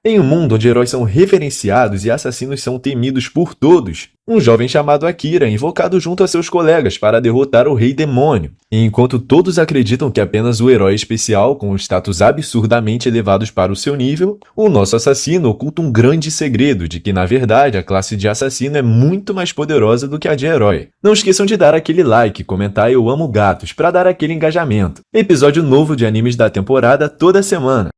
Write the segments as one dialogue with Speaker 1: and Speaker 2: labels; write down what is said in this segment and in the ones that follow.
Speaker 1: Em um mundo onde heróis são reverenciados e assassinos são temidos por todos, um jovem chamado Akira é invocado junto a seus colegas para derrotar o Rei Demônio. E enquanto todos acreditam que apenas o herói especial, com status absurdamente elevados para o seu nível, o nosso assassino oculta um grande segredo de que, na verdade, a classe de assassino é muito mais poderosa do que a de herói. Não esqueçam de dar aquele like, comentar "Eu amo gatos" para dar aquele engajamento. Episódio novo de animes da temporada toda semana.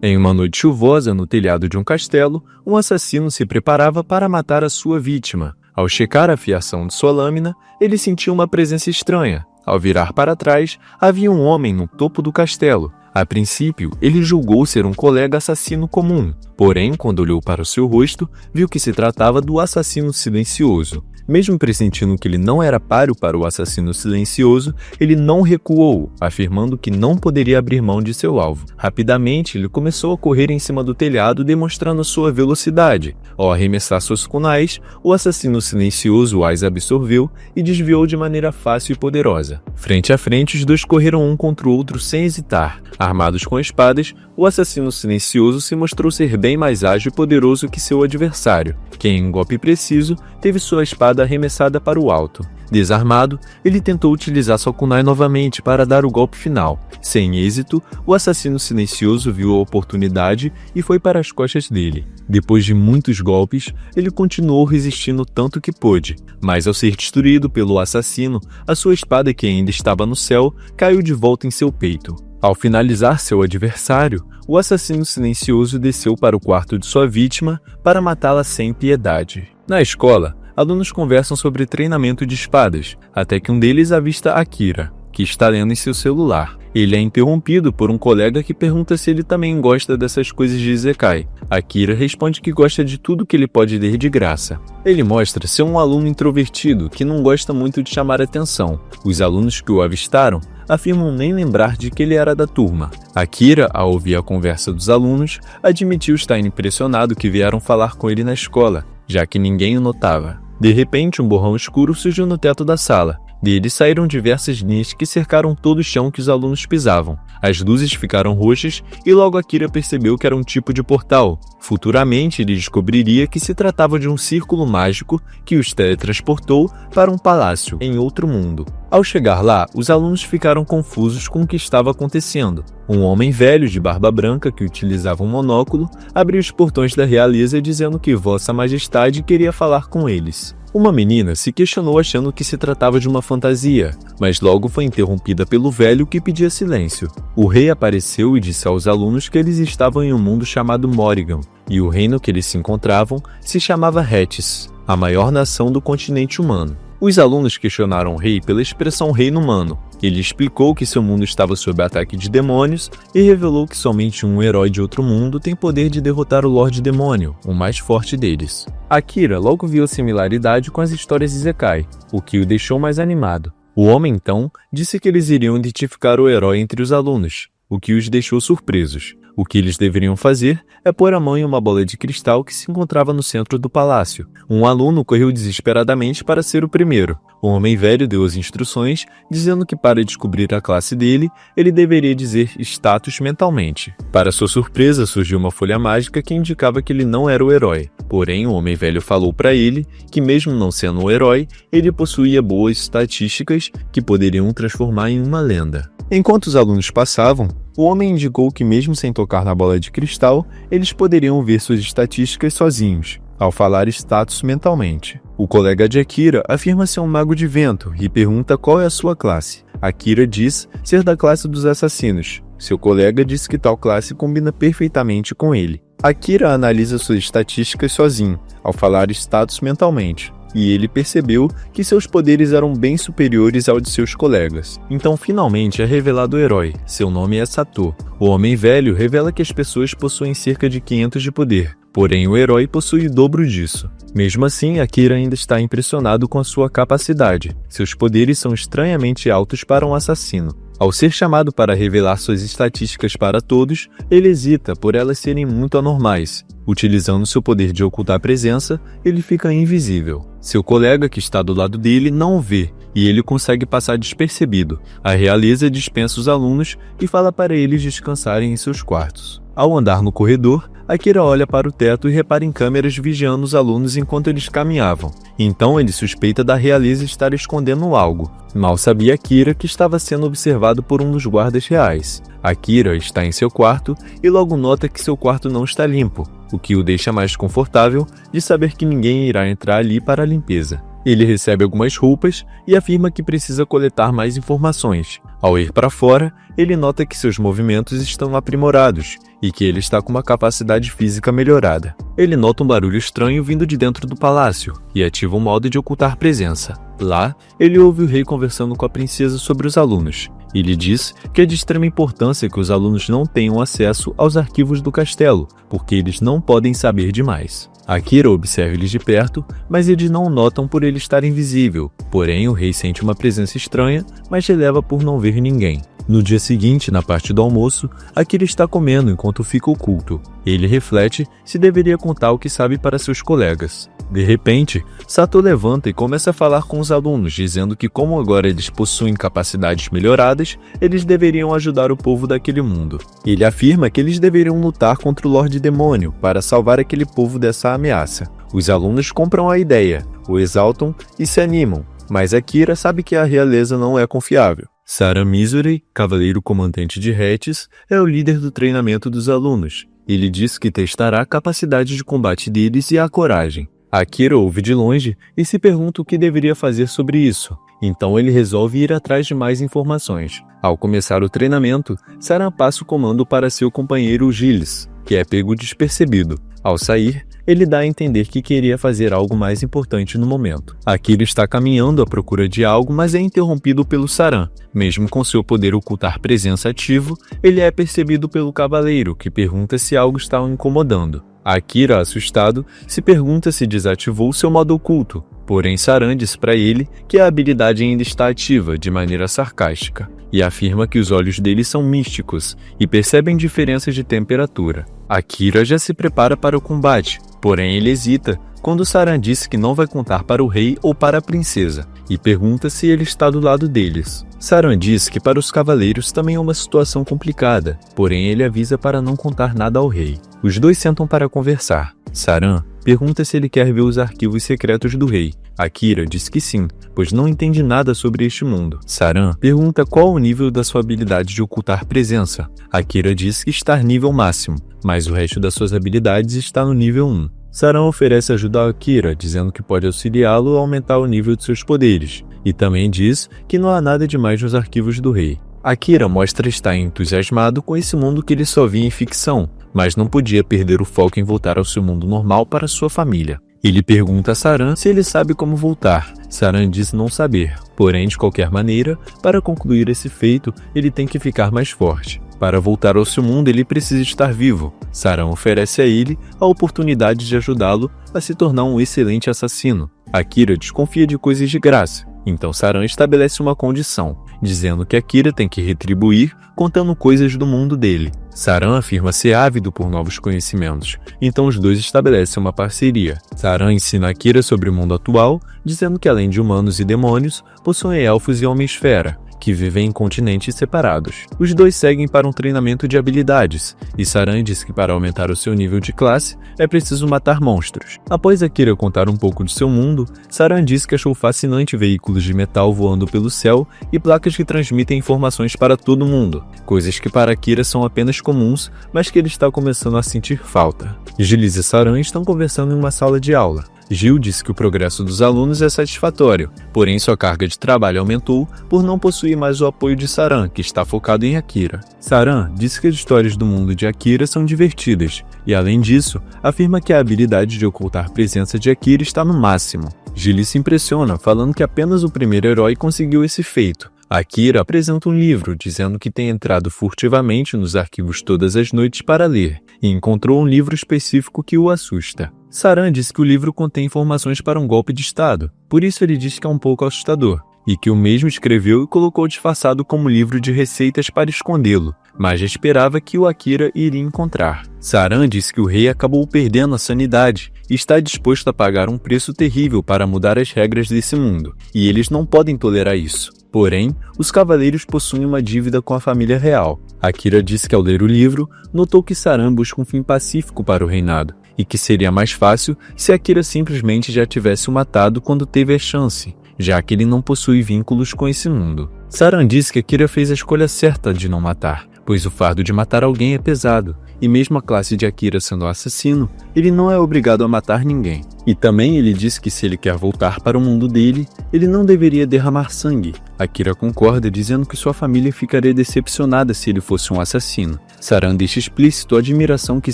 Speaker 1: Em uma noite chuvosa, no telhado de um castelo, um assassino se preparava para matar a sua vítima. Ao checar a fiação de sua lâmina, ele sentiu uma presença estranha. Ao virar para trás, havia um homem no topo do castelo. A princípio, ele julgou ser um colega assassino comum. Porém, quando olhou para o seu rosto, viu que se tratava do assassino silencioso. Mesmo pressentindo que ele não era páreo para o assassino silencioso, ele não recuou, afirmando que não poderia abrir mão de seu alvo. Rapidamente, ele começou a correr em cima do telhado, demonstrando sua velocidade. Ao arremessar suas kunais, o assassino silencioso as absorveu e desviou de maneira fácil e poderosa. Frente a frente, os dois correram um contra o outro sem hesitar. Armados com espadas, o assassino silencioso se mostrou ser bem mais ágil e poderoso que seu adversário, que em um golpe preciso, teve sua espada arremessada para o alto. Desarmado, ele tentou utilizar sua kunai novamente para dar o golpe final. Sem êxito, o assassino silencioso viu a oportunidade e foi para as costas dele. Depois de muitos golpes, ele continuou resistindo tanto que pôde, mas ao ser destruído pelo assassino, a sua espada, que ainda estava no céu, caiu de volta em seu peito. Ao finalizar seu adversário, o assassino silencioso desceu para o quarto de sua vítima para matá-la sem piedade. Na escola, alunos conversam sobre treinamento de espadas, até que um deles avista Akira, que está lendo em seu celular. Ele é interrompido por um colega que pergunta se ele também gosta dessas coisas de Isekai. Akira responde que gosta de tudo que ele pode ler de graça. Ele mostra ser um aluno introvertido que não gosta muito de chamar atenção. Os alunos que o avistaram afirmam nem lembrar de que ele era da turma. Akira, ao ouvir a conversa dos alunos, admitiu estar impressionado que vieram falar com ele na escola, já que ninguém o notava. De repente, um borrão escuro surgiu no teto da sala. Dele saíram diversas linhas que cercaram todo o chão que os alunos pisavam. As luzes ficaram roxas e logo Akira percebeu que era um tipo de portal. Futuramente, ele descobriria que se tratava de um círculo mágico que os teletransportou para um palácio em outro mundo. Ao chegar lá, os alunos ficaram confusos com o que estava acontecendo. Um homem velho de barba branca que utilizava um monóculo abriu os portões da realeza dizendo que Vossa Majestade queria falar com eles. Uma menina se questionou achando que se tratava de uma fantasia, mas logo foi interrompida pelo velho que pedia silêncio. O rei apareceu e disse aos alunos que eles estavam em um mundo chamado Morrigan, e o reino que eles se encontravam se chamava Hetis, a maior nação do continente humano. Os alunos questionaram o rei pela expressão reino humano. Ele explicou que seu mundo estava sob ataque de demônios e revelou que somente um herói de outro mundo tem poder de derrotar o Lorde Demônio, o mais forte deles. Akira logo viu a similaridade com as histórias de Isekai, o que o deixou mais animado. O homem, então, disse que eles iriam identificar o herói entre os alunos, o que os deixou surpresos. O que eles deveriam fazer é pôr a mão em uma bola de cristal que se encontrava no centro do palácio. Um aluno correu desesperadamente para ser o primeiro. O homem velho deu as instruções, dizendo que para descobrir a classe dele, ele deveria dizer status mentalmente. Para sua surpresa, surgiu uma folha mágica que indicava que ele não era o herói. Porém, o homem velho falou para ele que, mesmo não sendo o herói, ele possuía boas estatísticas que poderiam transformar em uma lenda. Enquanto os alunos passavam, o homem indicou que, mesmo sem tocar na bola de cristal, eles poderiam ver suas estatísticas sozinhos, ao falar status mentalmente. O colega de Akira afirma ser um mago de vento e pergunta qual é a sua classe. Akira diz ser da classe dos assassinos. Seu colega diz que tal classe combina perfeitamente com ele. Akira analisa suas estatísticas sozinho, ao falar status mentalmente. E ele percebeu que seus poderes eram bem superiores aos de seus colegas. Então finalmente é revelado o herói, seu nome é Sato. O homem velho revela que as pessoas possuem cerca de 500 de poder, porém o herói possui o dobro disso. Mesmo assim, Akira ainda está impressionado com a sua capacidade. Seus poderes são estranhamente altos para um assassino. Ao ser chamado para revelar suas estatísticas para todos, ele hesita por elas serem muito anormais. Utilizando seu poder de ocultar a presença, ele fica invisível. Seu colega que está do lado dele não o vê, e ele consegue passar despercebido. A realeza dispensa os alunos e fala para eles descansarem em seus quartos. Ao andar no corredor, Akira olha para o teto e repara em câmeras vigiando os alunos enquanto eles caminhavam. Então ele suspeita da realeza estar escondendo algo. Mal sabia Akira que estava sendo observado por um dos guardas reais. Akira está em seu quarto e logo nota que seu quarto não está limpo, o que o deixa mais confortável de saber que ninguém irá entrar ali para a limpeza. Ele recebe algumas roupas e afirma que precisa coletar mais informações. Ao ir para fora, ele nota que seus movimentos estão aprimorados e que ele está com uma capacidade física melhorada. Ele nota um barulho estranho vindo de dentro do palácio e ativa um modo de ocultar presença. Lá, ele ouve o rei conversando com a princesa sobre os alunos. Ele diz que é de extrema importância que os alunos não tenham acesso aos arquivos do castelo, porque eles não podem saber demais. Akira observa eles de perto, mas eles não o notam por ele estar invisível. Porém, o rei sente uma presença estranha, mas releva por não ver ninguém. No dia seguinte, na parte do almoço, Akira está comendo enquanto fica oculto. Ele reflete se deveria contar o que sabe para seus colegas. De repente, Sato levanta e começa a falar com os alunos, dizendo que como agora eles possuem capacidades melhoradas, eles deveriam ajudar o povo daquele mundo. Ele afirma que eles deveriam lutar contra o Lorde Demônio para salvar aquele povo dessa ameaça. Os alunos compram a ideia, o exaltam e se animam, mas Akira sabe que a realeza não é confiável. Saran Mizurai, cavaleiro comandante de Hetis, é o líder do treinamento dos alunos. Ele diz que testará a capacidade de combate deles e a coragem. Akira ouve de longe e se pergunta o que deveria fazer sobre isso. Então ele resolve ir atrás de mais informações. Ao começar o treinamento, Saran passa o comando para seu companheiro Gilles, que é pego despercebido. Ao sair, ele dá a entender que queria fazer algo mais importante no momento. Akira está caminhando à procura de algo, mas é interrompido pelo Saran. Mesmo com seu poder ocultar presença ativo, ele é percebido pelo cavaleiro, que pergunta se algo está o incomodando. Akira, assustado, se pergunta se desativou seu modo oculto, porém Saran diz para ele que a habilidade ainda está ativa de maneira sarcástica, e afirma que os olhos dele são místicos e percebem diferenças de temperatura. Akira já se prepara para o combate, porém ele hesita quando Saran diz que não vai contar para o rei ou para a princesa, e pergunta se ele está do lado deles. Saran diz que para os cavaleiros também é uma situação complicada, porém ele avisa para não contar nada ao rei. Os dois sentam para conversar. Saran pergunta se ele quer ver os arquivos secretos do rei. Akira diz que sim, pois não entende nada sobre este mundo. Saran pergunta qual o nível da sua habilidade de ocultar presença. Akira diz que está nível máximo, mas o resto das suas habilidades está no nível 1. Saran oferece ajuda a Akira, dizendo que pode auxiliá-lo a aumentar o nível de seus poderes, e também diz que não há nada demais nos arquivos do rei. Akira mostra estar entusiasmado com esse mundo que ele só via em ficção, mas não podia perder o foco em voltar ao seu mundo normal para sua família. Ele pergunta a Saran se ele sabe como voltar. Saran diz não saber, porém, de qualquer maneira, para concluir esse feito, ele tem que ficar mais forte. Para voltar ao seu mundo, ele precisa estar vivo. Saran oferece a ele a oportunidade de ajudá-lo a se tornar um excelente assassino. Akira desconfia de coisas de graça, então Saran estabelece uma condição, dizendo que Akira tem que retribuir contando coisas do mundo dele. Saran afirma ser ávido por novos conhecimentos, então os dois estabelecem uma parceria. Saran ensina Akira sobre o mundo atual, dizendo que além de humanos e demônios, possuem elfos e homem-esfera, que vivem em continentes separados. Os dois seguem para um treinamento de habilidades, e Saran diz que para aumentar o seu nível de classe, é preciso matar monstros. Após Akira contar um pouco de seu mundo, Saran diz que achou fascinante veículos de metal voando pelo céu e placas que transmitem informações para todo mundo, coisas que para Akira são apenas comuns, mas que ele está começando a sentir falta. Gilles e Saran estão conversando em uma sala de aula. Gil disse que o progresso dos alunos é satisfatório, porém sua carga de trabalho aumentou por não possuir mais o apoio de Saran, que está focado em Akira. Saran disse que as histórias do mundo de Akira são divertidas, e além disso, afirma que a habilidade de ocultar presença de Akira está no máximo. Gil se impressiona, falando que apenas o primeiro herói conseguiu esse feito. Akira apresenta um livro, dizendo que tem entrado furtivamente nos arquivos todas as noites para ler, e encontrou um livro específico que o assusta. Saran diz que o livro contém informações para um golpe de estado, por isso ele diz que é um pouco assustador, e que o mesmo escreveu e colocou disfarçado como livro de receitas para escondê-lo, mas esperava que o Akira iria encontrar. Saran diz que o rei acabou perdendo a sanidade e está disposto a pagar um preço terrível para mudar as regras desse mundo, e eles não podem tolerar isso.
Speaker 2: Porém, os cavaleiros possuem uma dívida com a família real. Akira disse que ao ler o livro, notou que Saran busca um fim pacífico para o reinado, e que seria mais fácil se Akira simplesmente já tivesse o matado quando teve a chance, já que ele não possui vínculos com esse mundo. Saran disse que Akira fez a escolha certa de não matar, pois o fardo de matar alguém é pesado, e mesmo a classe de Akira sendo assassino, ele não é obrigado a matar ninguém. E também ele disse que se ele quer voltar para o mundo dele, ele não deveria derramar sangue. Akira concorda, dizendo que sua família ficaria decepcionada se ele fosse um assassino. Saran deixa explícito a admiração que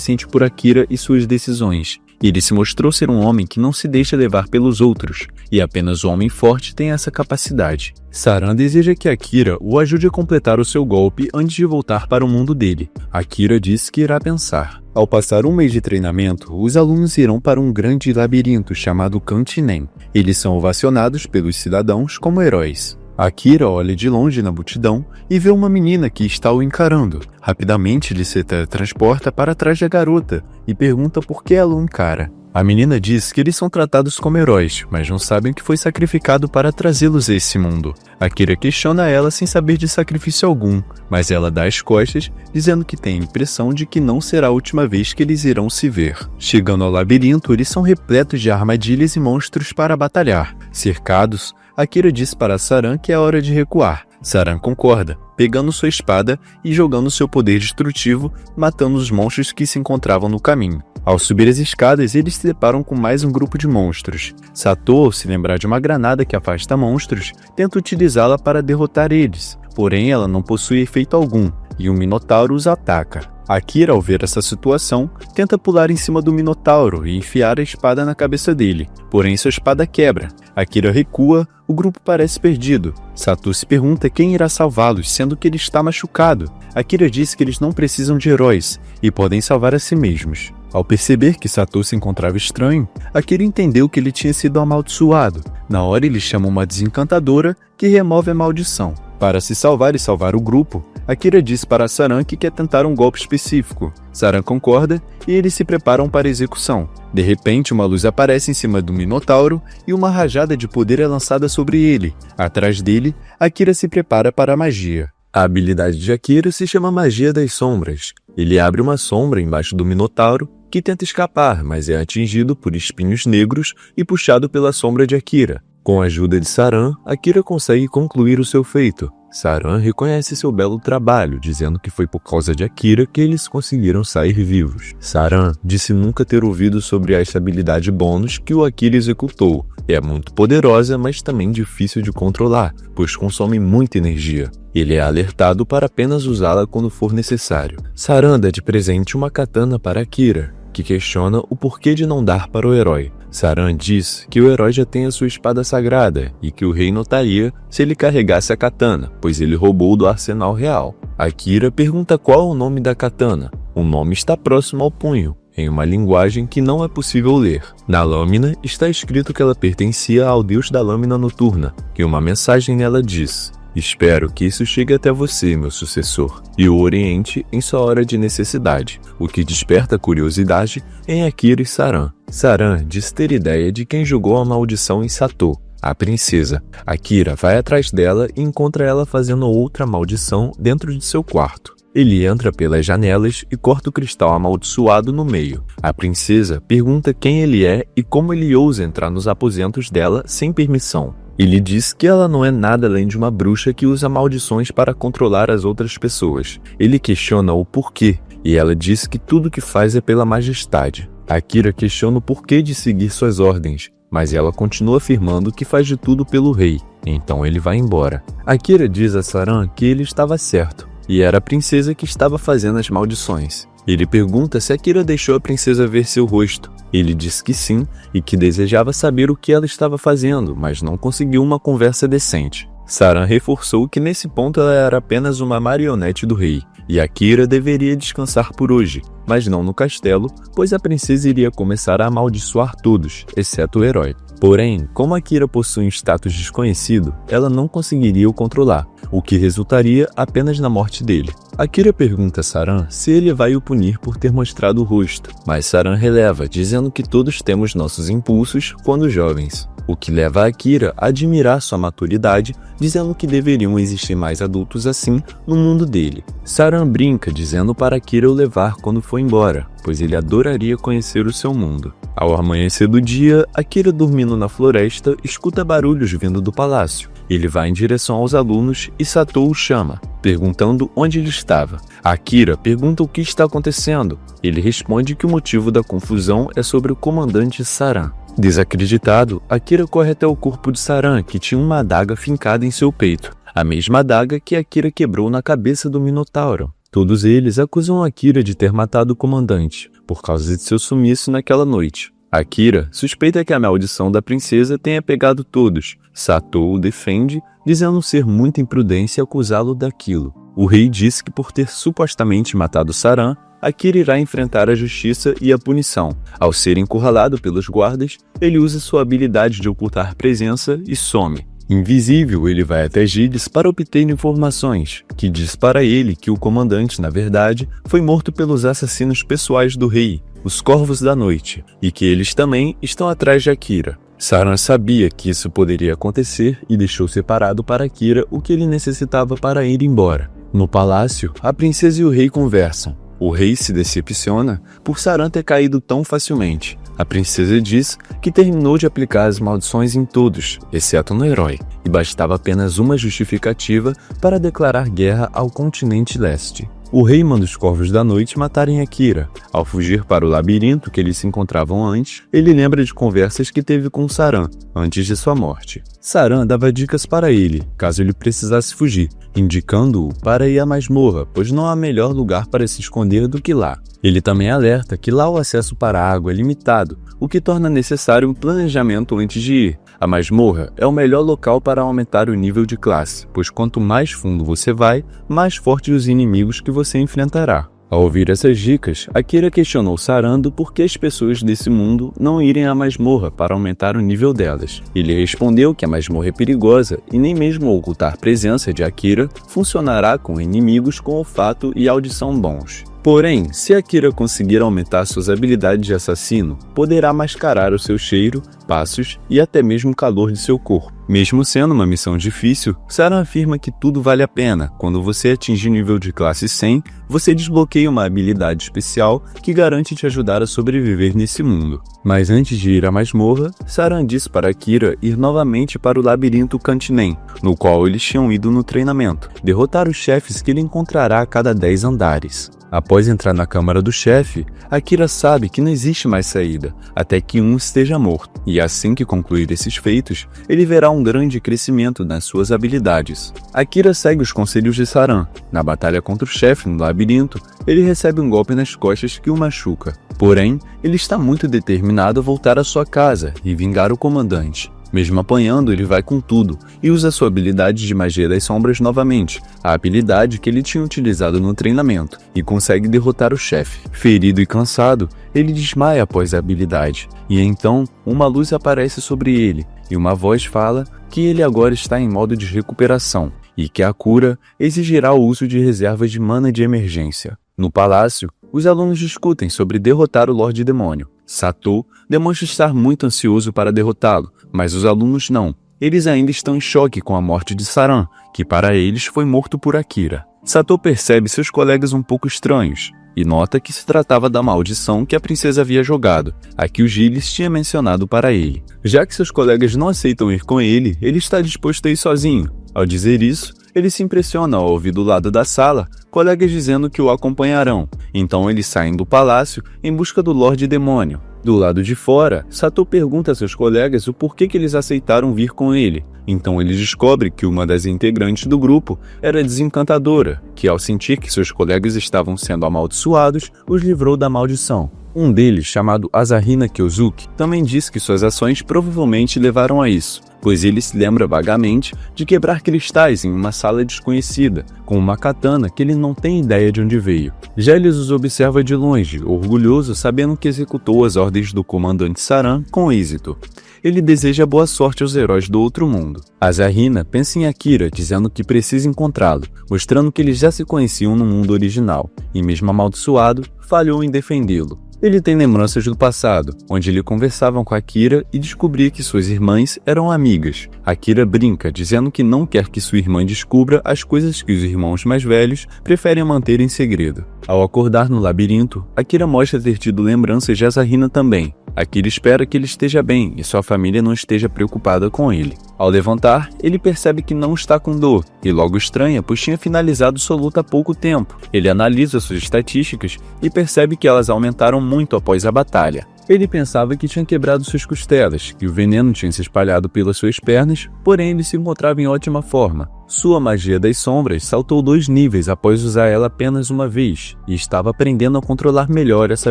Speaker 2: sente por Akira e suas decisões. Ele se mostrou ser um homem que não se deixa levar pelos outros, e apenas o homem forte tem essa capacidade. Saran deseja que Akira o ajude a completar o seu golpe antes de voltar para o mundo dele. Akira diz que irá pensar. Ao passar um mês de treinamento, os alunos irão para um grande labirinto chamado Kantinen. Eles são ovacionados pelos cidadãos como heróis. Akira olha de longe na multidão e vê uma menina que está o encarando. Rapidamente ele se teletransporta para trás da garota e pergunta por que ela o encara. A menina diz que eles são tratados como heróis, mas não sabem que foi sacrificado para trazê-los a esse mundo. Akira questiona ela sem saber de sacrifício algum, mas ela dá as costas, dizendo que tem a impressão de que não será a última vez que eles irão se ver. Chegando ao labirinto, eles são repletos de armadilhas e monstros para batalhar. Cercados, Akira diz para Saran que é hora de recuar. Saran concorda, pegando sua espada e jogando seu poder destrutivo, matando os monstros que se encontravam no caminho. Ao subir as escadas, eles se deparam com mais um grupo de monstros. Sato, ao se lembrar de uma granada que afasta monstros, tenta utilizá-la para derrotar eles, porém ela não possui efeito algum, e um Minotauro os ataca. Akira, ao ver essa situação, tenta pular em cima do Minotauro e enfiar a espada na cabeça dele, porém sua espada quebra. Akira recua, o grupo parece perdido. Sato se pergunta quem irá salvá-los, sendo que ele está machucado. Akira diz que eles não precisam de heróis e podem salvar a si mesmos. Ao perceber que Sato se encontrava estranho, Akira entendeu que ele tinha sido amaldiçoado. Na hora ele chama uma desencantadora que remove a maldição. Para se salvar e salvar o grupo, Akira diz para Saran que quer tentar um golpe específico. Saran concorda e eles se preparam para a execução. De repente, uma luz aparece em cima do Minotauro e uma rajada de poder é lançada sobre ele. Atrás dele, Akira se prepara para a magia. A habilidade de Akira se chama Magia das Sombras. Ele abre uma sombra embaixo do Minotauro, que tenta escapar, mas é atingido por espinhos negros e puxado pela sombra de Akira. Com a ajuda de Saran, Akira consegue concluir o seu feito. Saran reconhece seu belo trabalho, dizendo que foi por causa de Akira que eles conseguiram sair vivos. Saran disse nunca ter ouvido sobre essa habilidade bônus que o Akira executou. É muito poderosa, mas também difícil de controlar, pois consome muita energia. Ele é alertado para apenas usá-la quando for necessário. Saran dá de presente uma katana para Akira, que questiona o porquê de não dar para o herói. Saran diz que o herói já tem a sua espada sagrada e que o rei notaria se ele carregasse a katana, pois ele roubou do arsenal real. Akira pergunta qual é o nome da katana. O nome está próximo ao punho, em uma linguagem que não é possível ler. Na lâmina está escrito que ela pertencia ao deus da lâmina noturna, e uma mensagem nela diz: "Espero que isso chegue até você, meu sucessor, e o oriente em sua hora de necessidade", o que desperta curiosidade em Akira e Saran. Saran diz ter ideia de quem jogou a maldição em Sato, a princesa. Akira vai atrás dela e encontra ela fazendo outra maldição dentro de seu quarto. Ele entra pelas janelas e corta o cristal amaldiçoado no meio. A princesa pergunta quem ele é e como ele ousa entrar nos aposentos dela sem permissão. Ele diz que ela não é nada além de uma bruxa que usa maldições para controlar as outras pessoas. Ele questiona o porquê, e ela diz que tudo que faz é pela majestade. Akira questiona o porquê de seguir suas ordens, mas ela continua afirmando que faz de tudo pelo rei, então ele vai embora. Akira diz a Saran que ele estava certo, e era a princesa que estava fazendo as maldições. Ele pergunta se Akira deixou a princesa ver seu rosto. Ele diz que sim e que desejava saber o que ela estava fazendo, mas não conseguiu uma conversa decente. Saran reforçou que nesse ponto ela era apenas uma marionete do rei, e Akira deveria descansar por hoje, mas não no castelo, pois a princesa iria começar a amaldiçoar todos, exceto o herói. Porém, como Akira possui um status desconhecido, ela não conseguiria o controlar, o que resultaria apenas na morte dele. Akira pergunta a Saran se ele vai o punir por ter mostrado o rosto, mas Saran releva, dizendo que todos temos nossos impulsos quando jovens, o que leva Akira a admirar sua maturidade, dizendo que deveriam existir mais adultos assim no mundo dele. Saran brinca, dizendo para Akira o levar quando for embora, pois ele adoraria conhecer o seu mundo. Ao amanhecer do dia, Akira, dormindo na floresta, escuta barulhos vindo do palácio. Ele vai em direção aos alunos e Satou o chama, perguntando onde ele estava. Akira pergunta o que está acontecendo. Ele responde que o motivo da confusão é sobre o comandante Saran. Desacreditado, Akira corre até o corpo de Saran, que tinha uma adaga fincada em seu peito, a mesma adaga que Akira quebrou na cabeça do Minotauro. Todos eles acusam Akira de ter matado o comandante, por causa de seu sumiço naquela noite. Akira suspeita que a maldição da princesa tenha pegado todos. Satou o defende, dizendo ser muita imprudência acusá-lo daquilo. O rei disse que por ter supostamente matado Saran, Akira irá enfrentar a justiça e a punição. Ao ser encurralado pelos guardas, ele usa sua habilidade de ocultar presença e some. Invisível, ele vai até Gilles para obter informações, que diz para ele que o comandante, na verdade, foi morto pelos assassinos pessoais do rei, os Corvos da Noite, e que eles também estão atrás de Akira. Saran sabia que isso poderia acontecer e deixou separado para Akira o que ele necessitava para ir embora. No palácio, a princesa e o rei conversam. O rei se decepciona por Saran ter caído tão facilmente. A princesa diz que terminou de aplicar as maldições em todos, exceto no herói, e bastava apenas uma justificativa para declarar guerra ao continente leste. O rei manda os Corvos da Noite matarem Akira. Ao fugir para o labirinto que eles se encontravam antes, ele lembra de conversas que teve com Saran antes de sua morte. Saran dava dicas para ele, caso ele precisasse fugir, indicando-o para ir à masmorra, pois não há melhor lugar para se esconder do que lá. Ele também alerta que lá o acesso para a água é limitado, o que torna necessário um planejamento antes de ir. A masmorra é o melhor local para aumentar o nível de classe, pois quanto mais fundo você vai, mais fortes os inimigos que você enfrentará. Ao ouvir essas dicas, Akira questionou Saran do porquê as pessoas desse mundo não irem à masmorra para aumentar o nível delas. Ele respondeu que a masmorra é perigosa e nem mesmo ocultar presença de Akira funcionará com inimigos com olfato e audição bons. Porém, se Akira conseguir aumentar suas habilidades de assassino, poderá mascarar o seu cheiro, passos e até mesmo o calor de seu corpo. Mesmo sendo uma missão difícil, Saran afirma que tudo vale a pena. Quando você atingir nível de classe 100, você desbloqueia uma habilidade especial que garante te ajudar a sobreviver nesse mundo. Mas antes de ir à masmorra, Saran disse para Akira ir novamente para o labirinto Cantinem, no qual eles tinham ido no treinamento, derrotar os chefes que ele encontrará a cada 10 andares. Após entrar na câmara do chefe, Akira sabe que não existe mais saída, até que um esteja morto, e assim que concluir esses feitos, ele verá um grande crescimento nas suas habilidades. Akira segue os conselhos de Saran. Na batalha contra o chefe no labirinto, ele recebe um golpe nas costas que o machuca. Porém, ele está muito determinado a voltar à sua casa e vingar o comandante. Mesmo apanhando, ele vai com tudo e usa sua habilidade de magia das sombras novamente, a habilidade que ele tinha utilizado no treinamento, e consegue derrotar o chefe. Ferido e cansado, ele desmaia após a habilidade, e então uma luz aparece sobre ele, e uma voz fala que ele agora está em modo de recuperação, e que a cura exigirá o uso de reservas de mana de emergência. No palácio, os alunos discutem sobre derrotar o Lorde Demônio. Satou demonstra estar muito ansioso para derrotá-lo, mas os alunos não. Eles ainda estão em choque com a morte de Saran, que para eles foi morto por Akira. Satou percebe seus colegas um pouco estranhos e nota que se tratava da maldição que a princesa havia jogado, a que o Gilles tinha mencionado para ele. Já que seus colegas não aceitam ir com ele, ele está disposto a ir sozinho. Ao dizer isso, ele se impressiona ao ouvir do lado da sala colegas dizendo que o acompanharão. Então eles saem do palácio em busca do Lorde Demônio. Do lado de fora, Satou pergunta a seus colegas o porquê que eles aceitaram vir com ele. Então ele descobre que uma das integrantes do grupo era Desencantadora, que ao sentir que seus colegas estavam sendo amaldiçoados, os livrou da maldição. Um deles, chamado Asahina Kyosuke, também disse que suas ações provavelmente levaram a isso, pois ele se lembra vagamente de quebrar cristais em uma sala desconhecida, com uma katana que ele não tem ideia de onde veio. Gilles os observa de longe, orgulhoso sabendo que executou as ordens do comandante Saran com êxito. ele deseja boa sorte aos heróis do outro mundo. Asahina pensa em Akira, dizendo que precisa encontrá-lo, mostrando que eles já se conheciam no mundo original, e mesmo amaldiçoado, falhou em defendê-lo. Ele tem lembranças do passado, onde ele conversava com Akira e descobria que suas irmãs eram amigas. Akira brinca, dizendo que não quer que sua irmã descubra as coisas que os irmãos mais velhos preferem manter em segredo. Ao acordar no labirinto, Akira mostra ter tido lembranças de Asahina também. Akira espera que ele esteja bem e sua família não esteja preocupada com ele. Ao levantar, ele percebe que não está com dor, e logo estranha, pois tinha finalizado sua luta há pouco tempo. Ele analisa suas estatísticas e percebe que elas aumentaram muito após a batalha. Ele pensava que tinha quebrado suas costelas, que o veneno tinha se espalhado pelas suas pernas, porém ele se encontrava em ótima forma. Sua magia das sombras saltou 2 níveis após usar ela apenas uma vez, e estava aprendendo a controlar melhor essa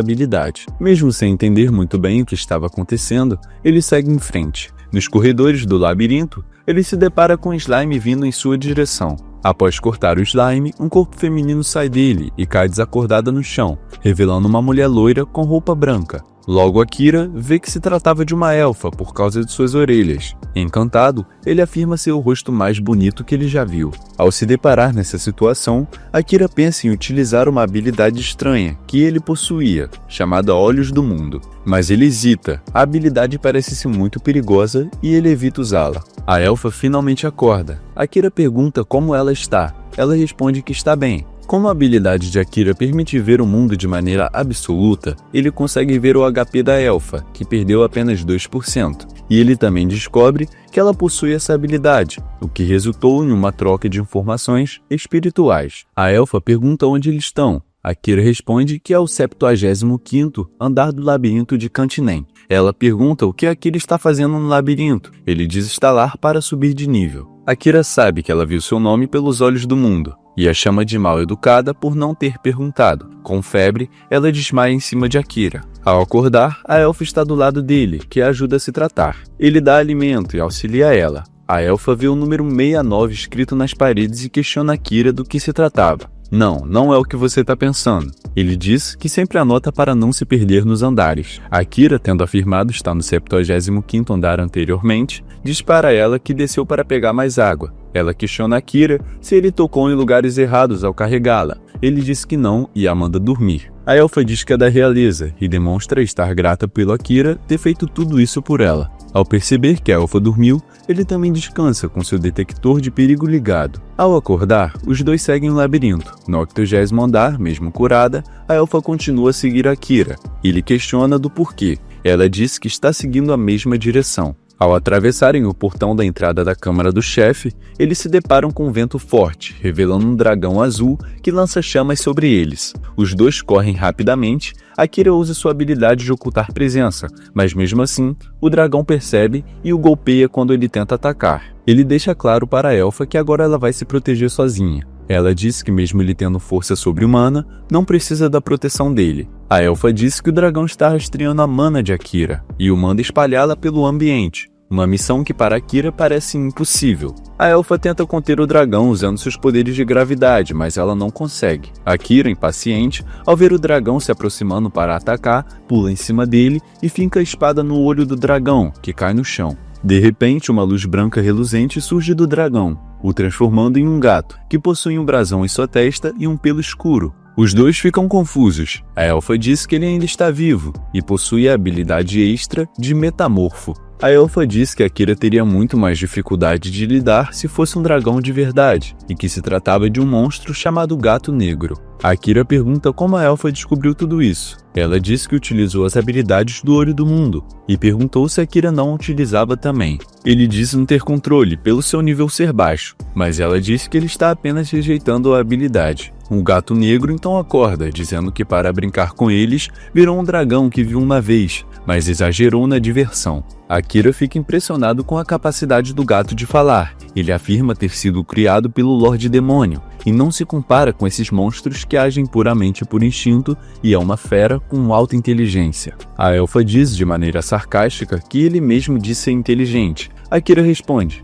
Speaker 2: habilidade. Mesmo sem entender muito bem o que estava acontecendo, ele segue em frente. Nos corredores do labirinto, ele se depara com um slime vindo em sua direção. Após cortar o slime, um corpo feminino sai dele e cai desacordada no chão, revelando uma mulher loira com roupa branca. Logo Akira vê que se tratava de uma elfa por causa de suas orelhas. Encantado, ele afirma ser o rosto mais bonito que ele já viu. Ao se deparar nessa situação, Akira pensa em utilizar uma habilidade estranha que ele possuía, chamada Olhos do Mundo. Mas ele hesita, a habilidade parece-se muito perigosa e ele evita usá-la. A elfa finalmente acorda. Akira pergunta como ela está. Ela responde que está bem. Como a habilidade de Akira permite ver o mundo de maneira absoluta, ele consegue ver o HP da elfa, que perdeu apenas 2%. E ele também descobre que ela possui essa habilidade, o que resultou em uma troca de informações espirituais. A elfa pergunta onde eles estão. Akira responde que é o 75º andar do labirinto de Cantinem. Ela pergunta o que Akira está fazendo no labirinto. Ele diz estar lá para subir de nível. Akira sabe que ela viu seu nome pelos olhos do mundo e a chama de mal educada por não ter perguntado. Com febre, ela desmaia em cima de Akira. Ao acordar, a elfa está do lado dele, que a ajuda a se tratar. Ele dá alimento e auxilia ela. A elfa vê o número 69 escrito nas paredes e questiona Akira do que se tratava. Não é o que você está pensando. Ele diz que sempre anota para não se perder nos andares. Akira, tendo afirmado estar no 75º andar anteriormente, diz para ela que desceu para pegar mais água. Ela questiona Akira se ele tocou em lugares errados ao carregá-la. Ele diz que não e a manda dormir. A elfa diz que é da realeza e demonstra estar grata pelo Akira ter feito tudo isso por ela. Ao perceber que a elfa dormiu, ele também descansa com seu detector de perigo ligado. Ao acordar, os dois seguem o labirinto. No 80º andar, mesmo curada, a elfa continua a seguir Akira. Ele questiona do porquê. Ela diz que está seguindo a mesma direção. Ao atravessarem o portão da entrada da câmara do chefe, eles se deparam com um vento forte, revelando um dragão azul que lança chamas sobre eles. Os dois correm rapidamente. Akira usa sua habilidade de ocultar presença, mas mesmo assim, o dragão percebe e o golpeia quando ele tenta atacar. Ele deixa claro para a elfa que agora ela vai se proteger sozinha. Ela diz que mesmo ele tendo força sobre-humana, não precisa da proteção dele. A elfa diz que o dragão está rastreando a mana de Akira e o manda espalhá-la pelo ambiente, uma missão que para Akira parece impossível. A elfa tenta conter o dragão usando seus poderes de gravidade, mas ela não consegue. Akira, impaciente, ao ver o dragão se aproximando para atacar, pula em cima dele e finca a espada no olho do dragão, que cai no chão. De repente, uma luz branca reluzente surge do dragão, o transformando em um gato, que possui um brasão em sua testa e um pelo escuro. Os dois ficam confusos. A elfa diz que ele ainda está vivo e possui a habilidade extra de metamorfo. A elfa diz que Akira teria muito mais dificuldade de lidar se fosse um dragão de verdade, e que se tratava de um monstro chamado Gato Negro. Akira pergunta como a elfa descobriu tudo isso. Ela diz que utilizou as habilidades do Olho do Mundo, e perguntou se Akira não utilizava também. Ele diz não ter controle pelo seu nível ser baixo, mas ela diz que ele está apenas rejeitando a habilidade. O Gato Negro então acorda, dizendo que para brincar com eles, virou um dragão que viu uma vez, mas exagerou na diversão. Akira fica impressionado com a capacidade do gato de falar. Ele afirma ter sido criado pelo Lorde Demônio, e não se compara com esses monstros que agem puramente por instinto e é uma fera com alta inteligência. A elfa diz de maneira sarcástica que ele mesmo diz ser inteligente. Akira responde,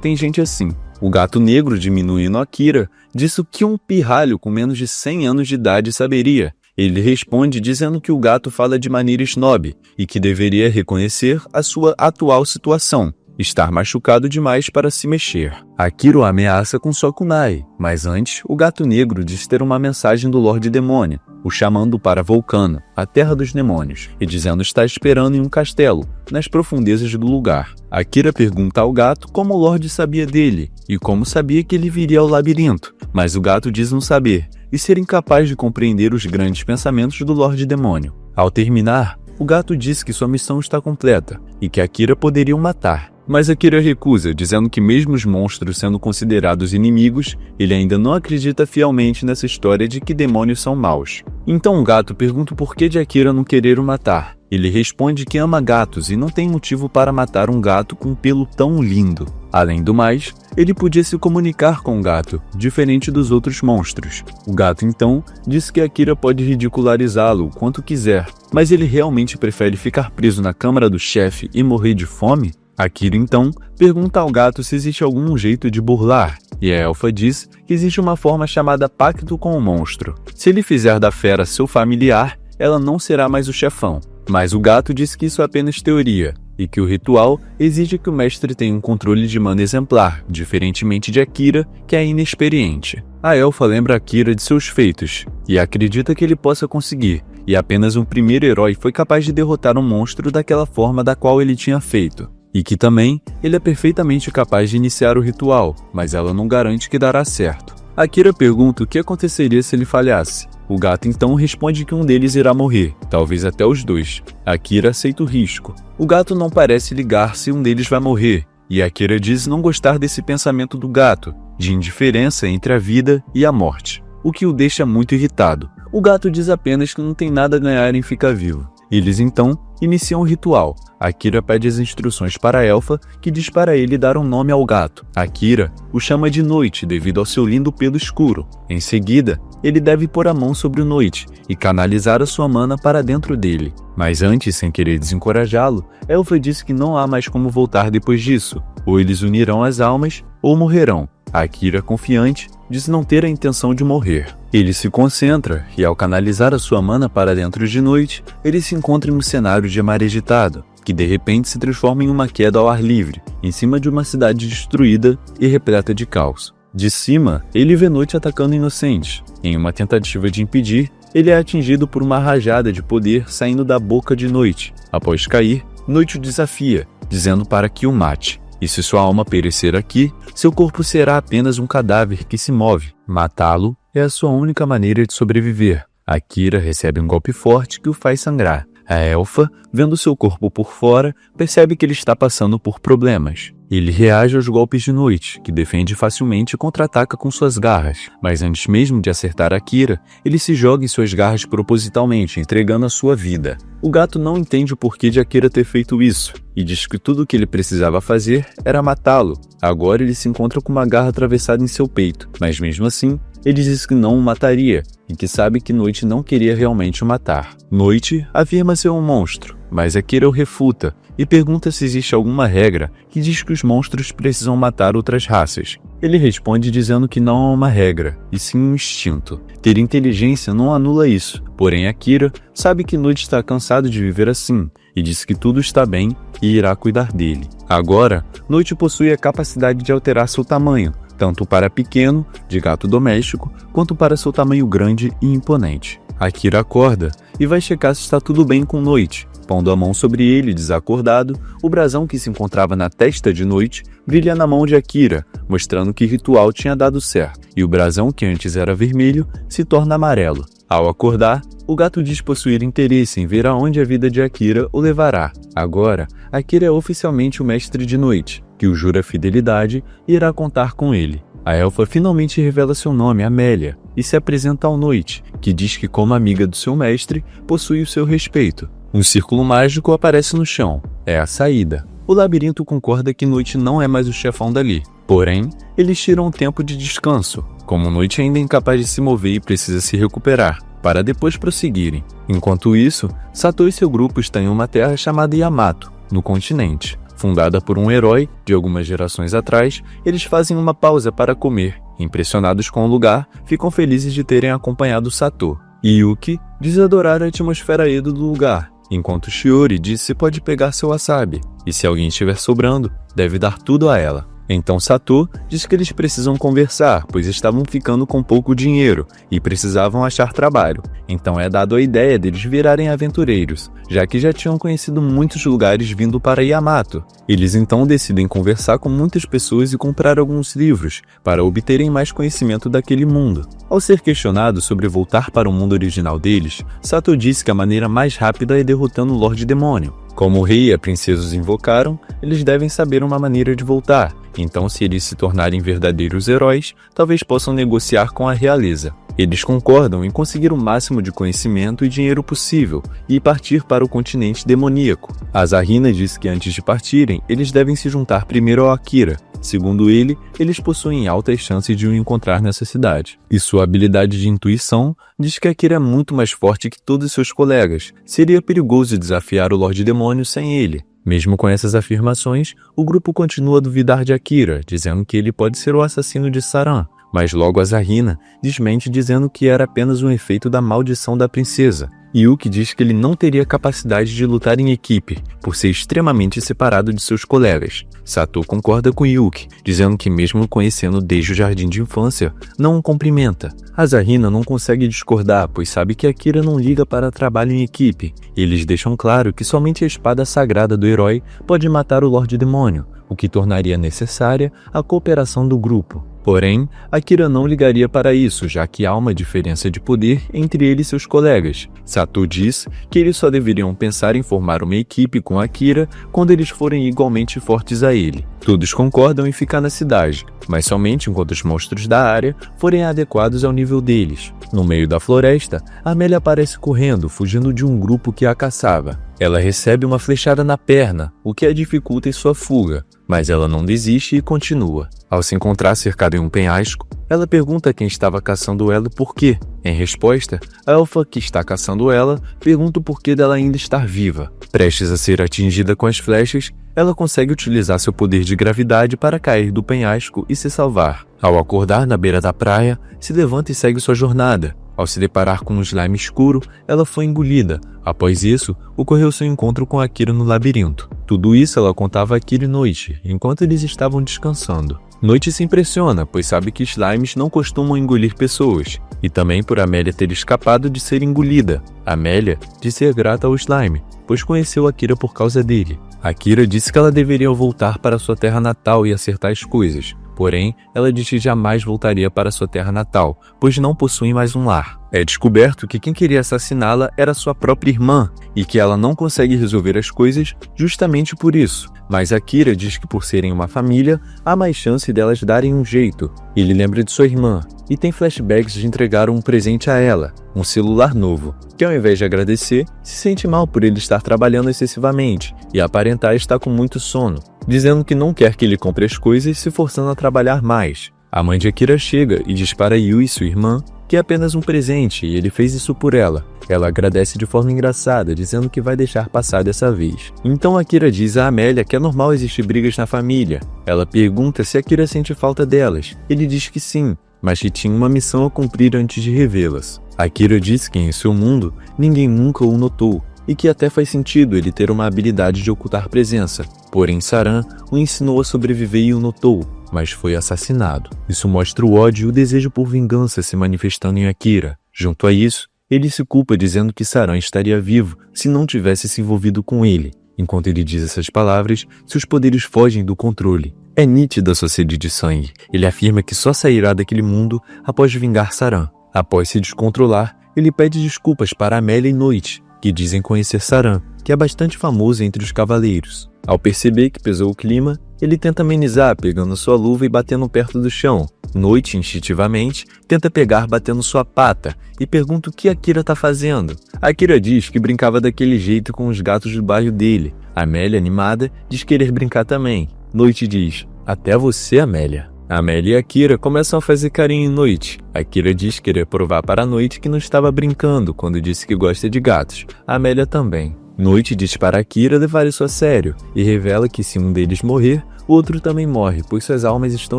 Speaker 2: tem gente assim. O Gato Negro, diminuindo Akira, disse o que um pirralho com menos de 100 anos de idade saberia, Ele responde dizendo que o gato fala de maneira snob e que deveria reconhecer a sua atual situação, estar machucado demais para se mexer. Akira o ameaça com sua kunai, mas antes, o gato negro diz ter uma mensagem do Lorde Demônio, o chamando para Volcano, a terra dos demônios, e dizendo estar esperando em um castelo, nas profundezas do lugar. Akira pergunta ao gato como o Lorde sabia dele, e como sabia que ele viria ao labirinto, mas o gato diz não saber, e ser incapaz de compreender os grandes pensamentos do Lorde Demônio. Ao terminar, o gato diz que sua missão está completa, e que Akira poderia o matar. Mas Akira recusa, dizendo que mesmo os monstros sendo considerados inimigos, ele ainda não acredita fielmente nessa história de que demônios são maus. Então o gato pergunta o porquê de Akira não querer o matar. Ele responde que ama gatos e não tem motivo para matar um gato com um pelo tão lindo. Além do mais, ele podia se comunicar com o gato, diferente dos outros monstros. O gato então diz que Akira pode ridicularizá-lo o quanto quiser, mas ele realmente prefere ficar preso na câmara do chefe e morrer de fome? Akira então pergunta ao gato se existe algum jeito de burlar, e a elfa diz que existe uma forma chamada Pacto com o Monstro. Se ele fizer da fera seu familiar, ela não será mais o chefão. Mas o gato diz que isso é apenas teoria, e que o ritual exige que o mestre tenha um controle de mana exemplar, diferentemente de Akira, que é inexperiente. A elfa lembra Akira de seus feitos, e acredita que ele possa conseguir, e apenas um primeiro herói foi capaz de derrotar um monstro daquela forma da qual ele tinha feito. E que também ele é perfeitamente capaz de iniciar o ritual, mas ela não garante que dará certo. Akira pergunta o que aconteceria se ele falhasse. O gato então responde que um deles irá morrer, talvez até os dois. Akira aceita o risco. O gato não parece ligar se um deles vai morrer, e Akira diz não gostar desse pensamento do gato, de indiferença entre a vida e a morte, o que o deixa muito irritado. O gato diz apenas que não tem nada a ganhar em ficar vivo. Eles então iniciam o ritual. Akira pede as instruções para a elfa, que diz para ele dar um nome ao gato. Akira o chama de Noite devido ao seu lindo pelo escuro. Em seguida, ele deve pôr a mão sobre o Noite e canalizar a sua mana para dentro dele. Mas antes, sem querer desencorajá-lo, a elfa diz que não há mais como voltar depois disso. Ou eles unirão as almas, ou morrerão. Akira, confiante, diz não ter a intenção de morrer. Ele se concentra e, ao canalizar a sua mana para dentro de Noite, ele se encontra em um cenário de mar agitado, que de repente se transforma em uma queda ao ar livre, em cima de uma cidade destruída e repleta de caos. De cima, ele vê Noite atacando inocentes. Em uma tentativa de impedir, ele é atingido por uma rajada de poder saindo da boca de Noite. Após cair, Noite o desafia, dizendo para que o mate. E se sua alma perecer aqui, seu corpo será apenas um cadáver que se move. Matá-lo é a sua única maneira de sobreviver. Akira recebe um golpe forte que o faz sangrar. A elfa, vendo seu corpo por fora, percebe que ele está passando por problemas. Ele reage aos golpes de Noite, que defende facilmente e contra-ataca com suas garras. Mas antes mesmo de acertar Akira, ele se joga em suas garras propositalmente, entregando a sua vida. O gato não entende o porquê de Akira ter feito isso, e diz que tudo o que ele precisava fazer era matá-lo. Agora ele se encontra com uma garra atravessada em seu peito, mas mesmo assim, ele diz que não o mataria, e que sabe que Noite não queria realmente o matar. Noite afirma ser um monstro, mas Akira o refuta, e pergunta se existe alguma regra que diz que os monstros precisam matar outras raças. Ele responde dizendo que não há uma regra, e sim um instinto. Ter inteligência não anula isso, porém Akira sabe que Noite está cansado de viver assim, e diz que tudo está bem e irá cuidar dele. Agora, Noite possui a capacidade de alterar seu tamanho, tanto para pequeno, de gato doméstico, quanto para seu tamanho grande e imponente. Akira acorda e vai checar se está tudo bem com Noite. Pondo a mão sobre ele, desacordado, o brasão que se encontrava na testa de Noite brilha na mão de Akira, mostrando que o ritual tinha dado certo, e o brasão, que antes era vermelho, se torna amarelo. Ao acordar, o gato diz possuir interesse em ver aonde a vida de Akira o levará. Agora, Akira é oficialmente o mestre de Noite, que o jura fidelidade e irá contar com ele. A elfa finalmente revela seu nome, Amélia, e se apresenta ao Noite, que diz que, como amiga do seu mestre, possui o seu respeito. Um círculo mágico aparece no chão. É a saída. O labirinto concorda que Noite não é mais o chefão dali. Porém, eles tiram um tempo de descanso, como Noite ainda é incapaz de se mover e precisa se recuperar, para depois prosseguirem. Enquanto isso, Sato e seu grupo estão em uma terra chamada Yamato, no continente. Fundada por um herói de algumas gerações atrás, eles fazem uma pausa para comer. Impressionados com o lugar, ficam felizes de terem acompanhado Sato. Yuki diz adorar a atmosfera Edo do lugar, enquanto Shiori diz se pode pegar seu wasabi, e se alguém estiver sobrando, deve dar tudo a ela. Então Sato diz que eles precisam conversar, pois estavam ficando com pouco dinheiro e precisavam achar trabalho. Então é dado a ideia deles virarem aventureiros, já que já tinham conhecido muitos lugares vindo para Yamato. Eles então decidem conversar com muitas pessoas e comprar alguns livros, para obterem mais conhecimento daquele mundo. Ao ser questionado sobre voltar para o mundo original deles, Sato disse que a maneira mais rápida é derrotando o Lorde Demônio. Como o rei e a princesa os invocaram, eles devem saber uma maneira de voltar, então se eles se tornarem verdadeiros heróis, talvez possam negociar com a realeza. Eles concordam em conseguir o máximo de conhecimento e dinheiro possível e partir para o continente demoníaco. Asahina diz que antes de partirem, eles devem se juntar primeiro ao Akira. Segundo ele, eles possuem altas chances de o encontrar nessa cidade. E sua habilidade de intuição diz que Akira é muito mais forte que todos seus colegas. Seria perigoso desafiar o Lorde Demônio sem ele. Mesmo com essas afirmações, o grupo continua a duvidar de Akira, dizendo que ele pode ser o assassino de Saran. Mas logo Asahina desmente dizendo que era apenas um efeito da maldição da princesa. Yuki diz que ele não teria capacidade de lutar em equipe, por ser extremamente separado de seus colegas. Sato concorda com Yuki, dizendo que mesmo o conhecendo desde o jardim de infância, não o cumprimenta. Asahina não consegue discordar, pois sabe que Akira não liga para trabalho em equipe. Eles deixam claro que somente a espada sagrada do herói pode matar o Lorde Demônio, o que tornaria necessária a cooperação do grupo. Porém, Akira não ligaria para isso, já que há uma diferença de poder entre ele e seus colegas. Sato diz que eles só deveriam pensar em formar uma equipe com Akira quando eles forem igualmente fortes a ele. Todos concordam em ficar na cidade, mas somente enquanto os monstros da área forem adequados ao nível deles. No meio da floresta, Amélia aparece correndo, fugindo de um grupo que a caçava. Ela recebe uma flechada na perna, o que a dificulta em sua fuga, mas ela não desiste e continua. Ao se encontrar cercada em um penhasco, ela pergunta a quem estava caçando ela por quê. Em resposta, a elfa que está caçando ela pergunta o porquê dela ainda estar viva. Prestes a ser atingida com as flechas, ela consegue utilizar seu poder de gravidade para cair do penhasco e se salvar. Ao acordar na beira da praia, se levanta e segue sua jornada. Ao se deparar com um slime escuro, ela foi engolida. Após isso, ocorreu seu encontro com Akira no labirinto. Tudo isso ela contava a Akira e Noite, enquanto eles estavam descansando. Noite se impressiona, pois sabe que slimes não costumam engolir pessoas, e também por Amélia ter escapado de ser engolida. Amélia diz ser grata ao slime, pois conheceu Akira por causa dele. Akira disse que ela deveria voltar para sua terra natal e acertar as coisas. Porém, ela diz que jamais voltaria para sua terra natal, pois não possui mais um lar. É descoberto que quem queria assassiná-la era sua própria irmã, e que ela não consegue resolver as coisas justamente por isso. Mas Akira diz que por serem uma família, há mais chance delas darem um jeito. Ele lembra de sua irmã, e tem flashbacks de entregar um presente a ela, um celular novo, que ao invés de agradecer, se sente mal por ele estar trabalhando excessivamente, e aparentar estar com muito sono, dizendo que não quer que ele compre as coisas se forçando a trabalhar mais. A mãe de Akira chega e diz para Yui, sua irmã, que é apenas um presente e ele fez isso por ela. Ela agradece de forma engraçada, dizendo que vai deixar passar dessa vez. Então Akira diz a Amélia que é normal existir brigas na família. Ela pergunta se Akira sente falta delas. Ele diz que sim, mas que tinha uma missão a cumprir antes de revê-las. Akira diz que em seu mundo ninguém nunca o notou, e que até faz sentido ele ter uma habilidade de ocultar presença. Porém, Saran o ensinou a sobreviver e o notou, mas foi assassinado. Isso mostra o ódio e o desejo por vingança se manifestando em Akira. Junto a isso, ele se culpa dizendo que Saran estaria vivo se não tivesse se envolvido com ele. Enquanto ele diz essas palavras, seus poderes fogem do controle. É nítida sua sede de sangue. Ele afirma que só sairá daquele mundo após vingar Saran. Após se descontrolar, ele pede desculpas para Amélia e Noite, que dizem conhecer Saran, que é bastante famoso entre os cavaleiros. Ao perceber que pesou o clima, ele tenta amenizar pegando sua luva e batendo perto do chão. Noite, instintivamente, tenta pegar batendo sua pata e pergunta o que Akira tá fazendo. Akira diz que brincava daquele jeito com os gatos do bairro dele. Amélia, animada, diz querer brincar também. Noite diz, até você, Amélia. Amélia e Akira começam a fazer carinho em Noite. Akira diz querer provar para a Noite que não estava brincando quando disse que gosta de gatos. Amélia também. Noite diz para Akira levar isso a sério e revela que se um deles morrer, o outro também morre, pois suas almas estão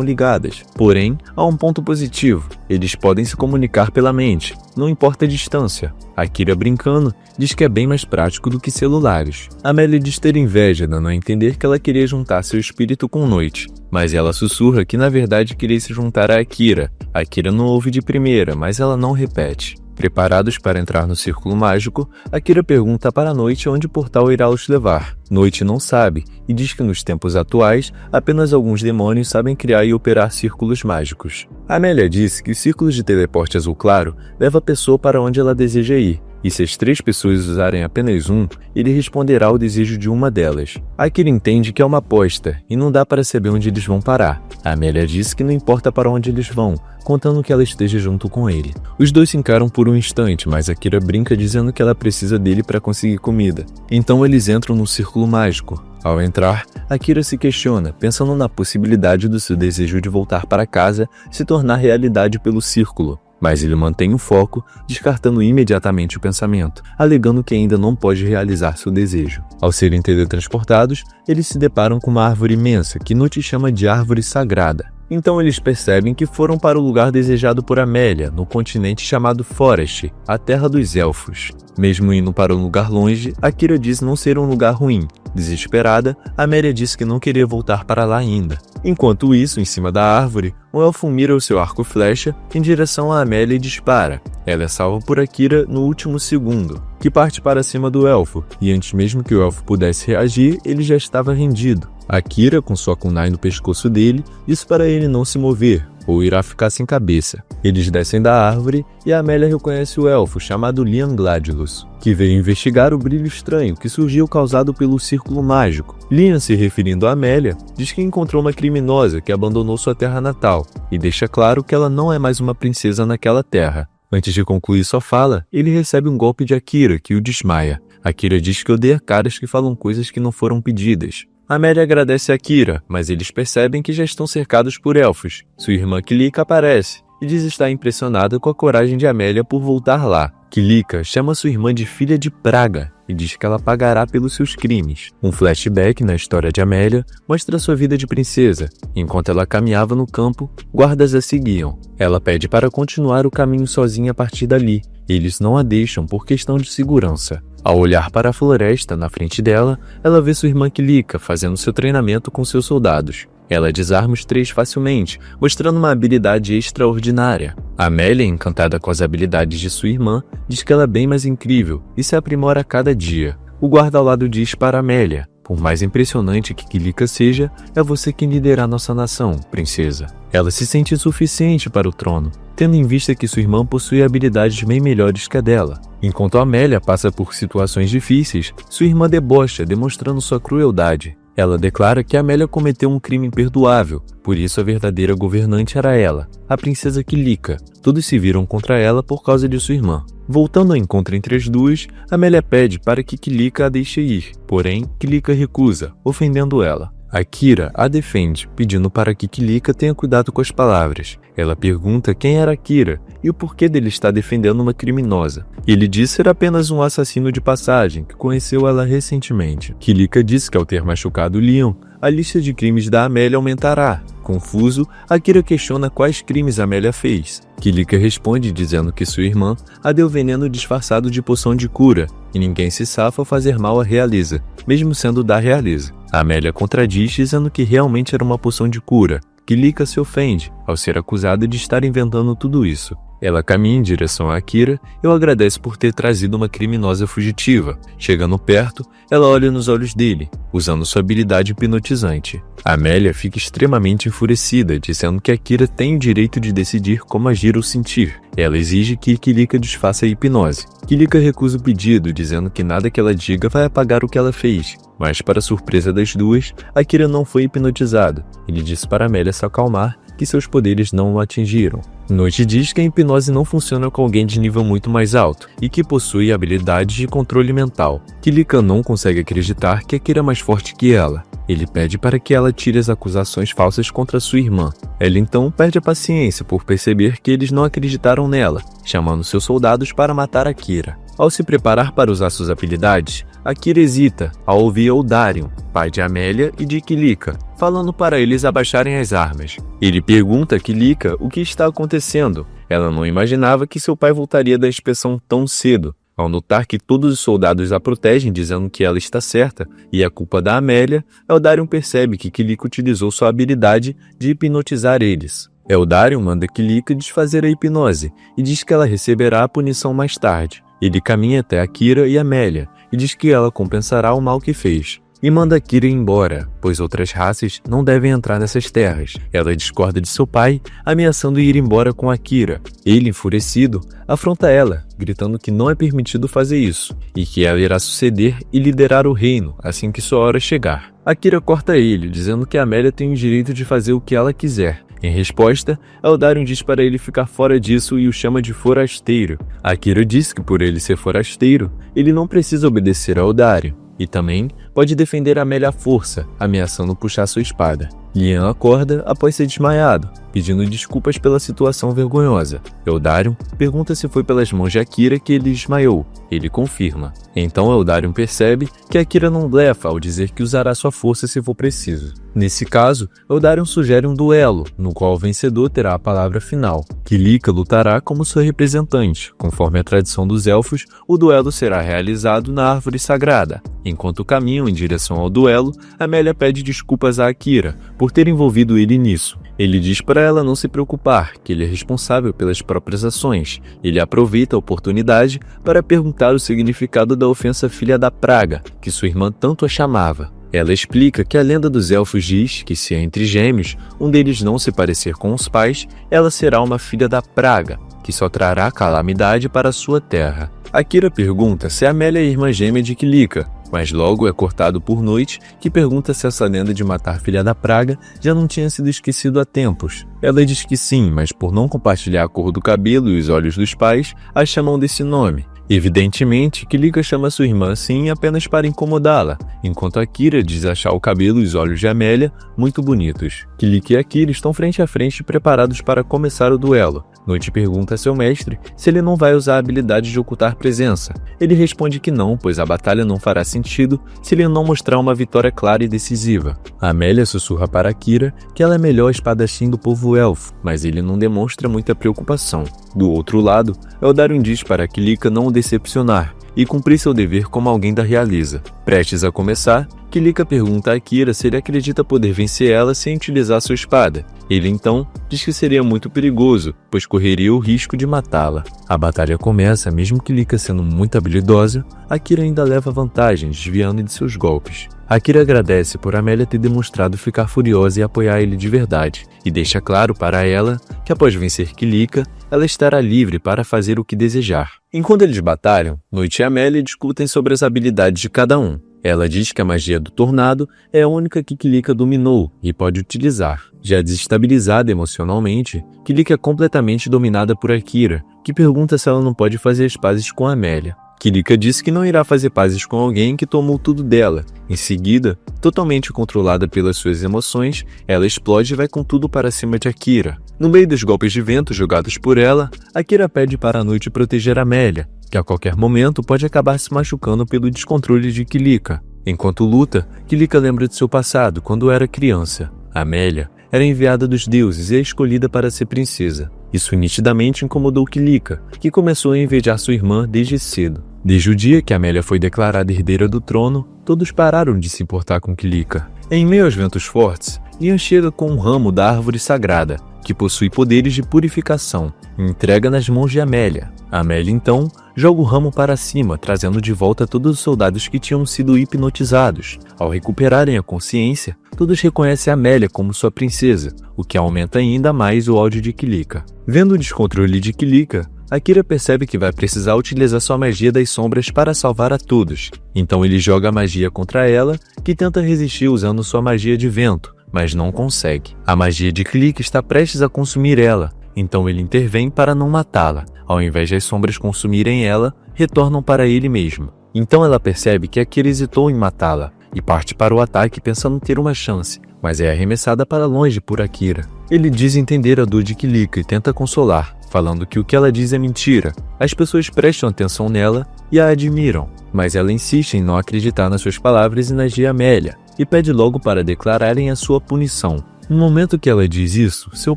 Speaker 2: ligadas. Porém, há um ponto positivo: eles podem se comunicar pela mente, não importa a distância. Akira, brincando, diz que é bem mais prático do que celulares. Amélia diz ter inveja, dando a entender que ela queria juntar seu espírito com Noite, mas ela sussurra que na verdade queria se juntar a Akira. Akira não ouve de primeira, mas ela não repete. Preparados para entrar no círculo mágico, Akira pergunta para Noite onde o portal irá os levar. Noite não sabe e diz que nos tempos atuais, apenas alguns demônios sabem criar e operar círculos mágicos. Amélia disse que os círculos de teleporte azul claro leva a pessoa para onde ela deseja ir, e se as 3 pessoas usarem apenas um, ele responderá ao desejo de uma delas. Akira entende que é uma aposta e não dá para saber onde eles vão parar. Amélia disse que não importa para onde eles vão, contando que ela esteja junto com ele. Os dois se encaram por um instante, mas Akira brinca dizendo que ela precisa dele para conseguir comida. Então eles entram no círculo mágico. Ao entrar, Akira se questiona, pensando na possibilidade do seu desejo de voltar para casa se tornar realidade pelo círculo. Mas ele mantém o foco, descartando imediatamente o pensamento, alegando que ainda não pode realizar seu desejo. Ao serem teletransportados, eles se deparam com uma árvore imensa, que Noite chama de árvore sagrada. Então eles percebem que foram para o lugar desejado por Amélia, no continente chamado Forest, a terra dos elfos. Mesmo indo para um lugar longe, Akira diz não ser um lugar ruim. Desesperada, Amélia diz que não queria voltar para lá ainda. Enquanto isso, em cima da árvore, um elfo mira o seu arco e flecha em direção a Amélia e dispara. Ela é salva por Akira no último segundo, que parte para cima do elfo, e antes mesmo que o elfo pudesse reagir, ele já estava rendido. Akira, com sua kunai no pescoço dele, diz para ele não se mover, ou irá ficar sem cabeça. Eles descem da árvore e Amélia reconhece o elfo chamado Liam Gladilus, que veio investigar o brilho estranho que surgiu causado pelo círculo mágico. Liam, se referindo a Amélia, diz que encontrou uma criminosa que abandonou sua terra natal e deixa claro que ela não é mais uma princesa naquela terra. Antes de concluir sua fala, ele recebe um golpe de Akira que o desmaia. Akira diz que odeia caras que falam coisas que não foram pedidas. Amélia agradece a Akira, mas eles percebem que já estão cercados por elfos. Sua irmã Kilika aparece e diz estar impressionada com a coragem de Amélia por voltar lá. Kilika chama sua irmã de filha de praga e diz que ela pagará pelos seus crimes. Um flashback na história de Amélia mostra sua vida de princesa. Enquanto ela caminhava no campo, guardas a seguiam. Ela pede para continuar o caminho sozinha a partir dali. Eles não a deixam por questão de segurança. Ao olhar para a floresta na frente dela, ela vê sua irmã Kilika fazendo seu treinamento com seus soldados. Ela desarma os 3 facilmente, mostrando uma habilidade extraordinária. Amélia, encantada com as habilidades de sua irmã, diz que ela é bem mais incrível e se aprimora a cada dia. O guarda ao lado diz para Amélia: por mais impressionante que Kilika seja, é você quem liderará nossa nação, princesa. Ela se sente insuficiente para o trono, tendo em vista que sua irmã possui habilidades bem melhores que a dela. Enquanto Amélia passa por situações difíceis, sua irmã debocha, demonstrando sua crueldade. Ela declara que Amélia cometeu um crime imperdoável, por isso a verdadeira governante era ela, a princesa Kilika. Todos se viram contra ela por causa de sua irmã. Voltando ao encontro entre as duas, Amélia pede para que Kilika a deixe ir, porém Kilika recusa, ofendendo ela. Akira a defende, pedindo para que Kilika tenha cuidado com as palavras. Ela pergunta quem era Akira e o porquê dele estar defendendo uma criminosa. Ele diz ser apenas um assassino de passagem que conheceu ela recentemente. Kilika diz que ao ter machucado Leon, a lista de crimes da Amélia aumentará. Confuso, Akira questiona quais crimes Amélia fez. Kilika responde dizendo que sua irmã a deu veneno disfarçado de poção de cura, e ninguém se safa ao fazer mal à realeza, mesmo sendo da realeza. Amélia contradiz dizendo que realmente era uma poção de cura. Kilika se ofende ao ser acusada de estar inventando tudo isso. Ela caminha em direção a Akira e o agradece por ter trazido uma criminosa fugitiva. Chegando perto, ela olha nos olhos dele, usando sua habilidade hipnotizante. Amélia fica extremamente enfurecida, dizendo que Akira tem o direito de decidir como agir ou sentir. Ela exige que Kilika desfaça a hipnose. Kilika recusa o pedido, dizendo que nada que ela diga vai apagar o que ela fez. Mas, para surpresa das duas, Akira não foi hipnotizado. Ele disse para Amélia se acalmar que seus poderes não o atingiram. Noite diz que a hipnose não funciona com alguém de nível muito mais alto e que possui habilidades de controle mental. Kilika não consegue acreditar que Akira é mais forte que ela. Ele pede para que ela tire as acusações falsas contra sua irmã. Ela então perde a paciência por perceber que eles não acreditaram nela, chamando seus soldados para matar Akira. Ao se preparar para usar suas habilidades, Akira hesita ao ouvir Eldarion, pai de Amélia e de Kilika, falando para eles abaixarem as armas. Ele pergunta a Kilika o que está acontecendo. Ela não imaginava que seu pai voltaria da inspeção tão cedo. Ao notar que todos os soldados a protegem dizendo que ela está certa e é culpa da Amélia, Eldarion percebe que Kilika utilizou sua habilidade de hipnotizar eles. Eldarion manda Kilika desfazer a hipnose e diz que ela receberá a punição mais tarde. Ele caminha até Akira e Amélia e diz que ela compensará o mal que fez. E manda Akira ir embora, pois outras raças não devem entrar nessas terras. Ela discorda de seu pai, ameaçando ir embora com Akira. Ele, enfurecido, afronta ela, gritando que não é permitido fazer isso, e que ela irá suceder e liderar o reino assim que sua hora chegar. Akira corta ele, dizendo que Amélia tem o direito de fazer o que ela quiser. Em resposta, Eldarion diz para ele ficar fora disso e o chama de forasteiro. Akira diz que por ele ser forasteiro, ele não precisa obedecer a Eldarion. E também pode defender Amélia à força, ameaçando puxar sua espada. Lian acorda após ser desmaiado, pedindo desculpas pela situação vergonhosa. Eldarion pergunta se foi pelas mãos de Akira que ele desmaiou. Ele confirma. Então Eldarion percebe que Akira não blefa ao dizer que usará sua força se for preciso. Nesse caso, Eldarion sugere um duelo, no qual o vencedor terá a palavra final. Kilika lutará como sua representante. Conforme a tradição dos elfos, o duelo será realizado na árvore sagrada. Enquanto caminham em direção ao duelo, Amélia pede desculpas a Akira por ter envolvido ele nisso. Ele diz para ela não se preocupar, que ele é responsável pelas próprias ações. Ele aproveita a oportunidade para perguntar o significado da ofensa filha da praga, que sua irmã tanto a chamava. Ela explica que a lenda dos elfos diz que se entre gêmeos, um deles não se parecer com os pais, ela será uma filha da praga, que só trará calamidade para a sua terra. Akira pergunta se Amélia é irmã gêmea de Kilika, mas logo é cortado por Noite, que pergunta se essa lenda de matar filha da praga já não tinha sido esquecido há tempos. Ela diz que sim, mas por não compartilhar a cor do cabelo e os olhos dos pais, a chamam desse nome. Evidentemente, Kilika chama sua irmã assim apenas para incomodá-la, enquanto Akira diz achar o cabelo e os olhos de Amélia muito bonitos. Kilika e Akira estão frente a frente preparados para começar o duelo. Noite pergunta a seu mestre se ele não vai usar a habilidade de ocultar presença. Ele responde que não, pois a batalha não fará sentido se ele não mostrar uma vitória clara e decisiva. Amélia sussurra para Akira que ela é melhor espadachim do povo elfo, mas ele não demonstra muita preocupação. Do outro lado, Eldarion diz para Kilika não o decepcionar e cumprir seu dever como alguém da realeza. Prestes a começar, Kilika pergunta a Akira se ele acredita poder vencer ela sem utilizar sua espada. Ele então diz que seria muito perigoso, pois correria o risco de matá-la. A batalha começa, mesmo Kilika sendo muito habilidosa, Akira ainda leva vantagem, desviando de seus golpes. Akira agradece por Amélia ter demonstrado ficar furiosa e apoiar ele de verdade, e deixa claro para ela que após vencer Kilika, ela estará livre para fazer o que desejar. Enquanto eles batalham, Noite e Amélia discutem sobre as habilidades de cada um. Ela diz que a magia do tornado é a única que Kilika dominou e pode utilizar. Já desestabilizada emocionalmente, Kilika é completamente dominada por Akira, que pergunta se ela não pode fazer as pazes com Amélia. Kilika disse que não irá fazer pazes com alguém que tomou tudo dela. Em seguida, totalmente controlada pelas suas emoções, ela explode e vai com tudo para cima de Akira. No meio dos golpes de vento jogados por ela, Akira pede para a Noite proteger Amélia, que a qualquer momento pode acabar se machucando pelo descontrole de Kilika. Enquanto luta, Kilika lembra de seu passado quando era criança. Amélia era enviada dos deuses e a escolhida para ser princesa. Isso nitidamente incomodou Kilika, que começou a invejar sua irmã desde cedo. Desde o dia que Amélia foi declarada herdeira do trono, todos pararam de se importar com Kilika. Em meio aos ventos fortes, Lian chega com um ramo da árvore sagrada, que possui poderes de purificação, e entrega nas mãos de Amélia. Amélia, então, joga o ramo para cima, trazendo de volta todos os soldados que tinham sido hipnotizados. Ao recuperarem a consciência, todos reconhecem Amélia como sua princesa, o que aumenta ainda mais o ódio de Kilika. Vendo o descontrole de Kilika, Akira percebe que vai precisar utilizar sua magia das sombras para salvar a todos. Então ele joga a magia contra ela, que tenta resistir usando sua magia de vento, mas não consegue. A magia de Kilika está prestes a consumir ela, então ele intervém para não matá-la. Ao invés de as sombras consumirem ela, retornam para ele mesmo. Então ela percebe que Akira hesitou em matá-la, e parte para o ataque pensando ter uma chance, mas é arremessada para longe por Akira. Ele diz entender a dor de Kilika e tenta consolar, falando que o que ela diz é mentira. As pessoas prestam atenção nela e a admiram, mas ela insiste em não acreditar nas suas palavras e nas de Amélia, e pede logo para declararem a sua punição. No momento que ela diz isso, seu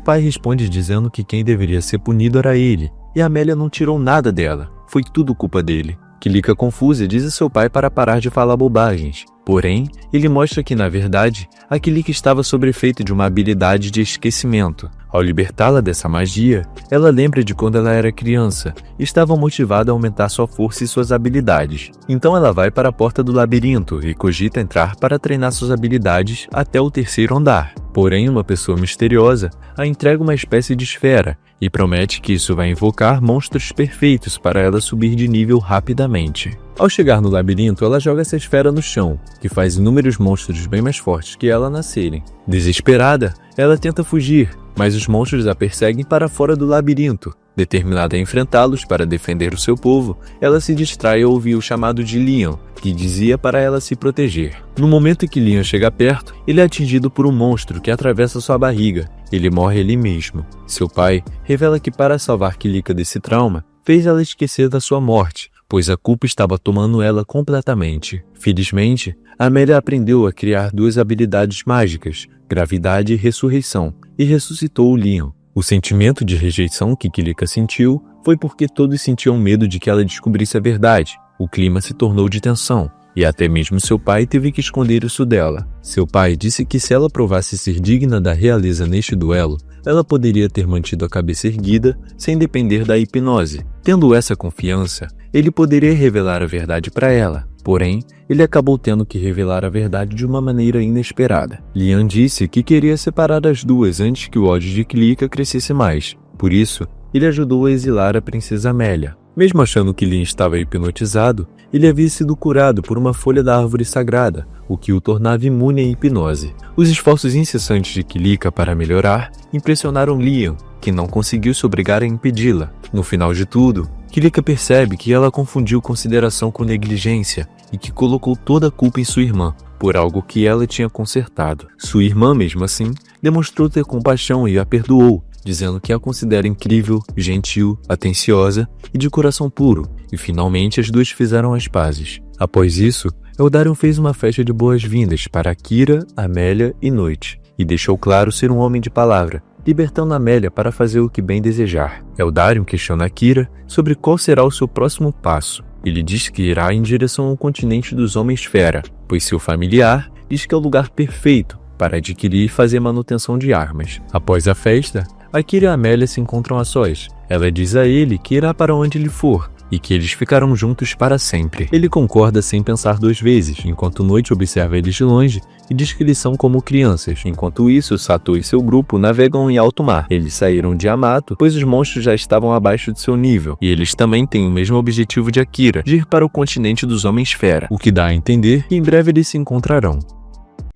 Speaker 2: pai responde dizendo que quem deveria ser punido era ele, e Amélia não tirou nada dela, foi tudo culpa dele. Kilica, confusa, diz a seu pai para parar de falar bobagens. Porém, ele mostra que, na verdade, a Kilica estava sob efeito de uma habilidade de esquecimento. Ao libertá-la dessa magia, ela lembra de quando ela era criança e estava motivada a aumentar sua força e suas habilidades. Então ela vai para a porta do labirinto e cogita entrar para treinar suas habilidades até o 3º andar. Porém, uma pessoa misteriosa a entrega uma espécie de esfera e promete que isso vai invocar monstros perfeitos para ela subir de nível rapidamente. Ao chegar no labirinto, ela joga essa esfera no chão, que faz inúmeros monstros bem mais fortes que ela nascerem. Desesperada, ela tenta fugir, mas os monstros a perseguem para fora do labirinto. Determinada a enfrentá-los para defender o seu povo, ela se distrai ao ouvir o chamado de Leon, que dizia para ela se proteger. No momento em que Leon chega perto, ele é atingido por um monstro que atravessa sua barriga. Ele morre ali mesmo. Seu pai revela que para salvar Kilica desse trauma, fez ela esquecer da sua morte, pois a culpa estava tomando ela completamente. Felizmente, Amélia aprendeu a criar 2 habilidades mágicas, gravidade e ressurreição, e ressuscitou o Leon. O sentimento de rejeição que Kilica sentiu foi porque todos sentiam medo de que ela descobrisse a verdade. O clima se tornou de tensão, e até mesmo seu pai teve que esconder isso dela. Seu pai disse que se ela provasse ser digna da realeza neste duelo, ela poderia ter mantido a cabeça erguida sem depender da hipnose. Tendo essa confiança, ele poderia revelar a verdade para ela. Porém, ele acabou tendo que revelar a verdade de uma maneira inesperada. Leon disse que queria separar as duas antes que o ódio de Kilica crescesse mais. Por isso, ele ajudou a exilar a princesa Amélia. Mesmo achando que Leon estava hipnotizado, ele havia sido curado por uma folha da árvore sagrada, o que o tornava imune à hipnose. Os esforços incessantes de Kilica para melhorar impressionaram Leon, que não conseguiu se obrigar a impedi-la. No final de tudo, Kilica percebe que ela confundiu consideração com negligência e que colocou toda a culpa em sua irmã, por algo que ela tinha consertado. Sua irmã, mesmo assim, demonstrou ter compaixão e a perdoou, dizendo que a considera incrível, gentil, atenciosa e de coração puro, e finalmente as duas fizeram as pazes. Após isso, Eldarion fez uma festa de boas-vindas para Kira, Amélia e Noite, e deixou claro ser um homem de palavra, libertando Amélia para fazer o que bem desejar. Eldarion questiona Kira sobre qual será o seu próximo passo. Ele diz que irá em direção ao continente dos Homens-Fera, pois seu familiar diz que é o lugar perfeito para adquirir e fazer manutenção de armas. Após a festa, Kira e Amélia se encontram a sós. Ela diz a ele que irá para onde ele for e que eles ficarão juntos para sempre. Ele concorda sem pensar 2 vezes, enquanto Noite observa eles de longe e diz que eles são como crianças. Enquanto isso, Satu e seu grupo navegam em alto mar. Eles saíram de Yamato, pois os monstros já estavam abaixo de seu nível, e eles também têm o mesmo objetivo de Akira, de ir para o continente dos Homens-Fera, o que dá a entender que em breve eles se encontrarão.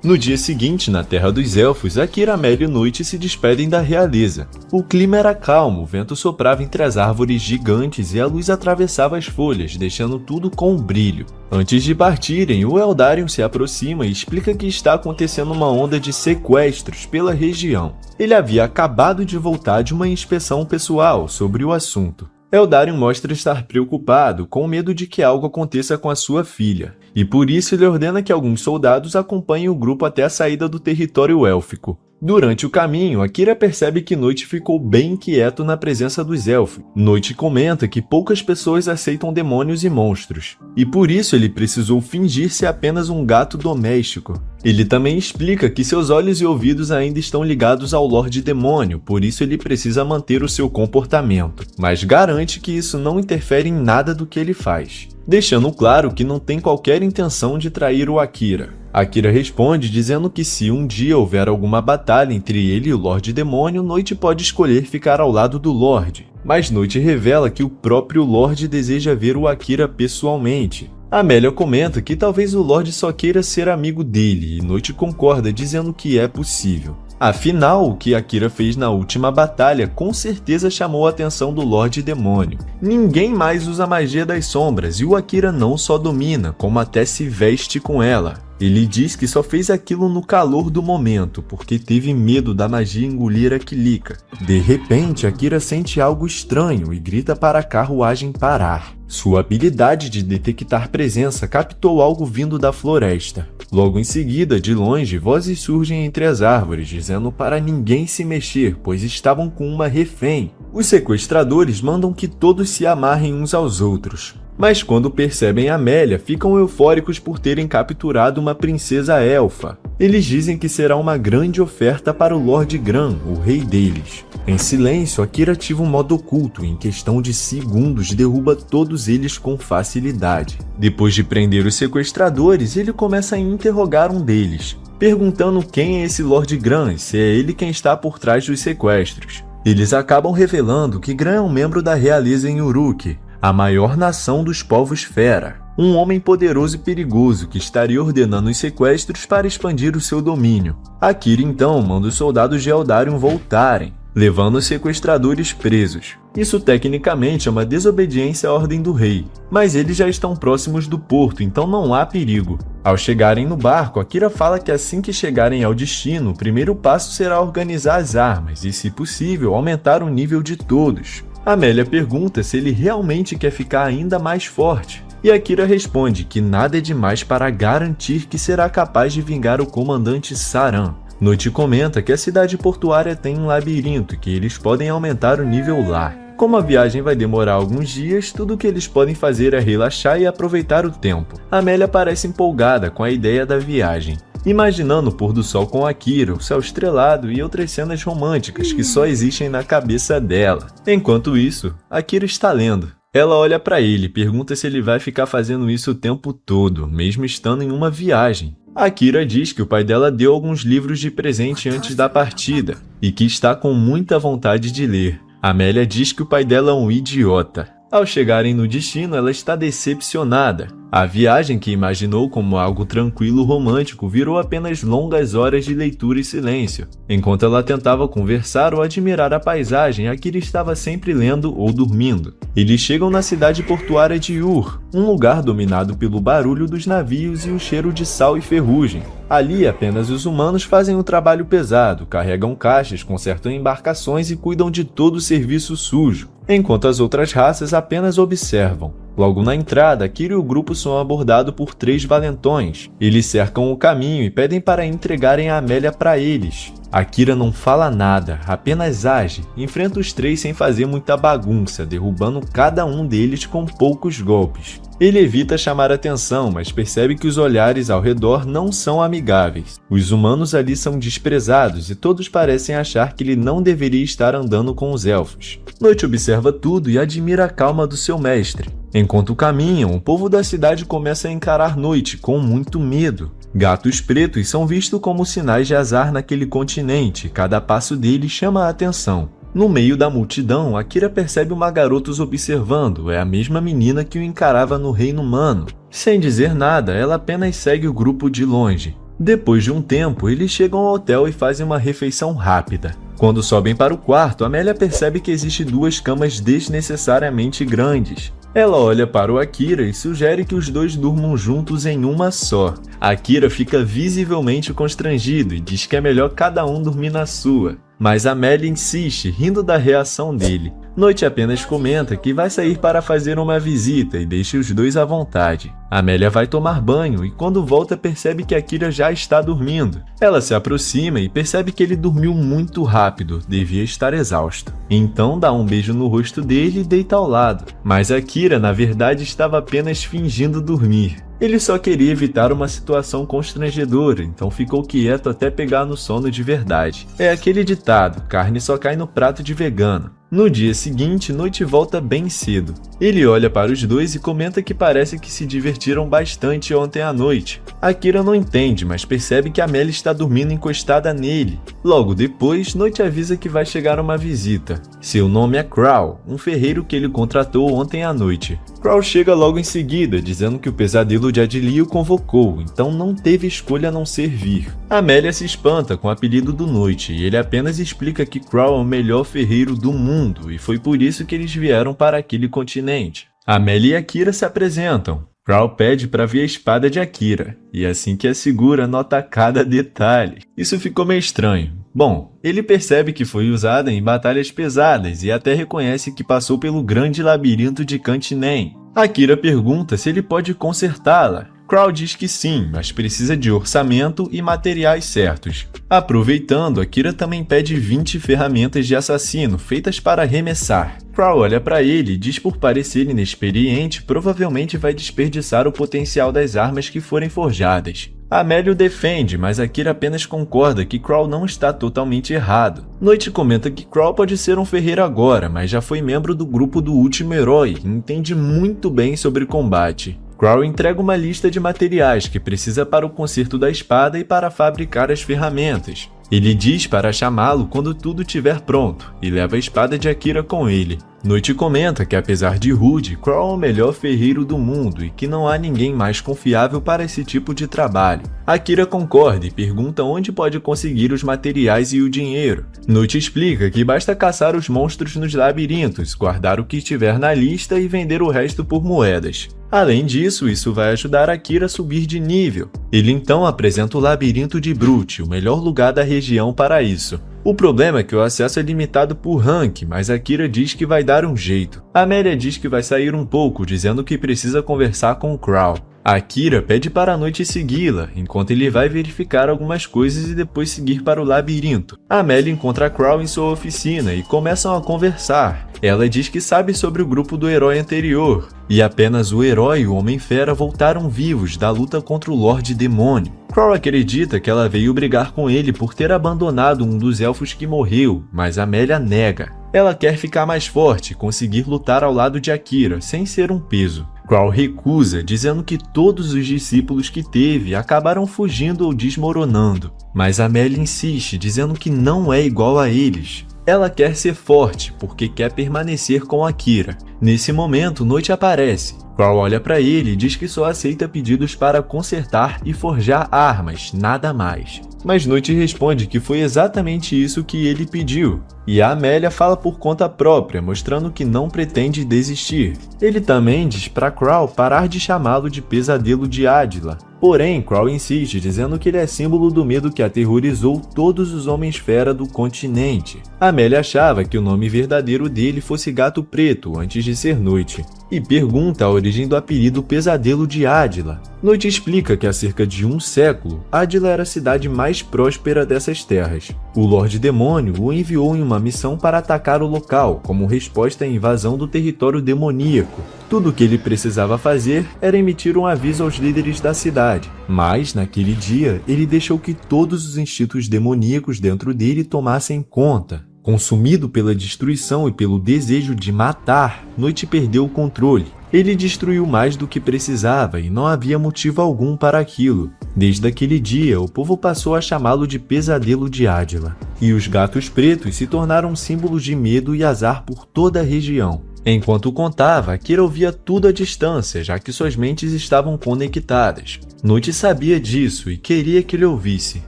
Speaker 1: No dia seguinte, na Terra dos Elfos, Akira, Amélia e Noite se despedem da realeza. O clima era calmo, o vento soprava entre as árvores gigantes e a luz atravessava as folhas, deixando tudo com um brilho. Antes de partirem, o Eldarion se aproxima e explica que está acontecendo uma onda de sequestros pela região. Ele havia acabado de voltar de uma inspeção pessoal sobre o assunto. Eldarion mostra estar preocupado, com medo de que algo aconteça com a sua filha, e por isso ele ordena que alguns soldados acompanhem o grupo até a saída do território élfico. Durante o caminho, Akira percebe que Noite ficou bem inquieto na presença dos elfos. Noite comenta que poucas pessoas aceitam demônios e monstros, e por isso ele precisou fingir ser apenas um gato doméstico. Ele também explica que seus olhos e ouvidos ainda estão ligados ao Lorde Demônio, por isso ele precisa manter o seu comportamento, mas garante que isso não interfere em nada do que ele faz, deixando claro que não tem qualquer intenção de trair o Akira. Akira responde dizendo que se um dia houver alguma batalha entre ele e o Lorde Demônio, Noite pode escolher ficar ao lado do Lorde, mas Noite revela que o próprio Lorde deseja ver o Akira pessoalmente. Amélia comenta que talvez o Lorde só queira ser amigo dele, e Noite concorda dizendo que é possível. Afinal, o que Akira fez na última batalha com certeza chamou a atenção do Lorde Demônio. Ninguém mais usa a magia das sombras e o Akira não só domina, como até se veste com ela. Ele diz que só fez aquilo no calor do momento, porque teve medo da magia engolir a Kilika. De repente, Akira sente algo estranho e grita para a carruagem parar. Sua habilidade de detectar presença captou algo vindo da floresta. Logo em seguida, de longe, vozes surgem entre as árvores, dizendo para ninguém se mexer, pois estavam com uma refém. Os sequestradores mandam que todos se amarrem uns aos outros. Mas quando percebem Amélia, ficam eufóricos por terem capturado uma princesa elfa. Eles dizem que será uma grande oferta para o Lord Gran, o rei deles. Em silêncio, Akira ativa um modo oculto e em questão de segundos derruba todos eles com facilidade. Depois de prender os sequestradores, ele começa a interrogar um deles, perguntando quem é esse Lord Gran e se é ele quem está por trás dos sequestros. Eles acabam revelando que Gran é um membro da realeza em Uruk, a maior nação dos povos fera, um homem poderoso e perigoso que estaria ordenando os sequestros para expandir o seu domínio. Akira então manda os soldados de Eldarion voltarem, levando os sequestradores presos. Isso tecnicamente é uma desobediência à ordem do rei, mas eles já estão próximos do porto, então não há perigo. Ao chegarem no barco, Akira fala que assim que chegarem ao destino, o primeiro passo será organizar as armas e, se possível, aumentar o nível de todos. Amélia pergunta se ele realmente quer ficar ainda mais forte, e Akira responde que nada é demais para garantir que será capaz de vingar o comandante Saran. Noite comenta que a cidade portuária tem um labirinto e que eles podem aumentar o nível lá. Como a viagem vai demorar alguns dias, tudo o que eles podem fazer é relaxar e aproveitar o tempo. Amélia parece empolgada com a ideia da viagem, imaginando o pôr do sol com Akira, o céu estrelado e outras cenas românticas que só existem na cabeça dela. Enquanto isso, Akira está lendo. Ela olha para ele e pergunta se ele vai ficar fazendo isso o tempo todo, mesmo estando em uma viagem. Akira diz que o pai dela deu alguns livros de presente antes da partida e que está com muita vontade de ler. Amélia diz que o pai dela é um idiota. Ao chegarem no destino, ela está decepcionada. A viagem que imaginou como algo tranquilo e romântico virou apenas longas horas de leitura e silêncio. Enquanto ela tentava conversar ou admirar a paisagem, Akira estava sempre lendo ou dormindo. Eles chegam na cidade portuária de Ur, um lugar dominado pelo barulho dos navios e o cheiro de sal e ferrugem. Ali, apenas os humanos fazem o trabalho pesado, carregam caixas, consertam embarcações e cuidam de todo o serviço sujo, enquanto as outras raças apenas observam. Logo na entrada, Akira e o grupo são abordados por 3 valentões. Eles cercam o caminho e pedem para entregarem a Amélia para eles. Akira não fala nada, apenas age, enfrenta os 3 sem fazer muita bagunça, derrubando cada um deles com poucos golpes. Ele evita chamar atenção, mas percebe que os olhares ao redor não são amigáveis. Os humanos ali são desprezados e todos parecem achar que ele não deveria estar andando com os elfos. Noite observa tudo e admira a calma do seu mestre. Enquanto caminham, o povo da cidade começa a encarar Noite com muito medo. Gatos pretos são vistos como sinais de azar naquele continente, cada passo deles chama a atenção. No meio da multidão, Akira percebe uma garota os observando, é a mesma menina que o encarava no reino humano. Sem dizer nada, ela apenas segue o grupo de longe. Depois de um tempo, eles chegam ao hotel e fazem uma refeição rápida. Quando sobem para o quarto, Amélia percebe que existem 2 camas desnecessariamente grandes. Ela olha para o Akira e sugere que os 2 durmam juntos em uma só. Akira fica visivelmente constrangido e diz que é melhor cada um dormir na sua. Mas Amélia insiste, rindo da reação dele. Noite apenas comenta que vai sair para fazer uma visita e deixa os 2 à vontade. Amélia vai tomar banho e quando volta percebe que Akira já está dormindo. Ela se aproxima e percebe que ele dormiu muito rápido, devia estar exausto. Então dá um beijo no rosto dele e deita ao lado. Mas Akira, na verdade, estava apenas fingindo dormir. Ele só queria evitar uma situação constrangedora, então ficou quieto até pegar no sono de verdade. É aquele ditado, carne só cai no prato de vegano. No dia seguinte, Noite volta bem cedo. Ele olha para os 2 e comenta que parece que se divertiram bastante ontem à noite. Akira não entende, mas percebe que Amélia está dormindo encostada nele. Logo depois, Noite avisa que vai chegar uma visita. Seu nome é Crow, um ferreiro que ele contratou ontem à noite. Crow chega logo em seguida, dizendo que o pesadelo de Adili o convocou, então não teve escolha a não ser vir. Amélia se espanta com o apelido do Noite, e ele apenas explica que Crow é o melhor ferreiro do mundo, e foi por isso que eles vieram para aquele continente. Amélia e Akira se apresentam. Crow pede para ver a espada de Akira, e assim que a segura, nota cada detalhe. Isso ficou meio estranho. Bom, ele percebe que foi usada em batalhas pesadas e até reconhece que passou pelo grande labirinto de Kantinen. Akira pergunta se ele pode consertá-la. Crow diz que sim, mas precisa de orçamento e materiais certos. Aproveitando, Akira também pede 20 ferramentas de assassino feitas para arremessar. Crow olha para ele e diz por parecer inexperiente, provavelmente vai desperdiçar o potencial das armas que forem forjadas. Amélia o defende, mas Akira apenas concorda que Crow não está totalmente errado. Noite comenta que Crow pode ser um ferreiro agora, mas já foi membro do grupo do último herói e entende muito bem sobre combate. Crow entrega uma lista de materiais que precisa para o conserto da espada e para fabricar as ferramentas. Ele diz para chamá-lo quando tudo estiver pronto, e leva a espada de Akira com ele. Noite comenta que apesar de rude, Crow é o melhor ferreiro do mundo e que não há ninguém mais confiável para esse tipo de trabalho. Akira concorda e pergunta onde pode conseguir os materiais e o dinheiro. Noite explica que basta caçar os monstros nos labirintos, guardar o que estiver na lista e vender o resto por moedas. Além disso, isso vai ajudar Akira a subir de nível. Ele então apresenta o labirinto de Brute, o melhor lugar da região para isso. O problema é que o acesso é limitado por rank, mas Akira diz que vai dar um jeito. Amélia diz que vai sair um pouco, dizendo que precisa conversar com Crow. Akira pede para a Noite segui-la, enquanto ele vai verificar algumas coisas e depois seguir para o labirinto. Amélia encontra Crow em sua oficina e começam a conversar. Ela diz que sabe sobre o grupo do herói anterior, e apenas o herói e o Homem-Fera voltaram vivos da luta contra o Lorde Demônio. Crow acredita que ela veio brigar com ele por ter abandonado um dos elfos que morreu, mas Amélia nega. Ela quer ficar mais forte e conseguir lutar ao lado de Akira, sem ser um peso. Crow recusa, dizendo que todos os discípulos que teve acabaram fugindo ou desmoronando. Mas Amélia insiste, dizendo que não é igual a eles. Ela quer ser forte, porque quer permanecer com Akira. Nesse momento, Noite aparece. Crow olha para ele e diz que só aceita pedidos para consertar e forjar armas, nada mais. Mas Noite responde que foi exatamente isso que ele pediu. E a Amélia fala por conta própria, mostrando que não pretende desistir. Ele também diz para Crow parar de chamá-lo de Pesadelo de Adila. Porém, Crow insiste, dizendo que ele é símbolo do medo que aterrorizou todos os Homens-Fera do continente. Amélia achava que o nome verdadeiro dele fosse Gato Preto, antes de ser Noite, e pergunta a origem do apelido Pesadelo de Adila. Noite explica que há cerca de um século, Adila era a cidade mais próspera dessas terras. O Lorde Demônio o enviou em uma missão para atacar o local, como resposta à invasão do território demoníaco. Tudo o que ele precisava fazer era emitir um aviso aos líderes da cidade. Mas, naquele dia, ele deixou que todos os instintos demoníacos dentro dele tomassem conta. Consumido pela destruição e pelo desejo de matar, Noite perdeu o controle. Ele destruiu mais do que precisava e não havia motivo algum para aquilo. Desde aquele dia, o povo passou a chamá-lo de Pesadelo de Adila. E os gatos pretos se tornaram símbolos de medo e azar por toda a região. Enquanto contava, Akira ouvia tudo à distância, já que suas mentes estavam conectadas. Noite sabia disso e queria que ele ouvisse.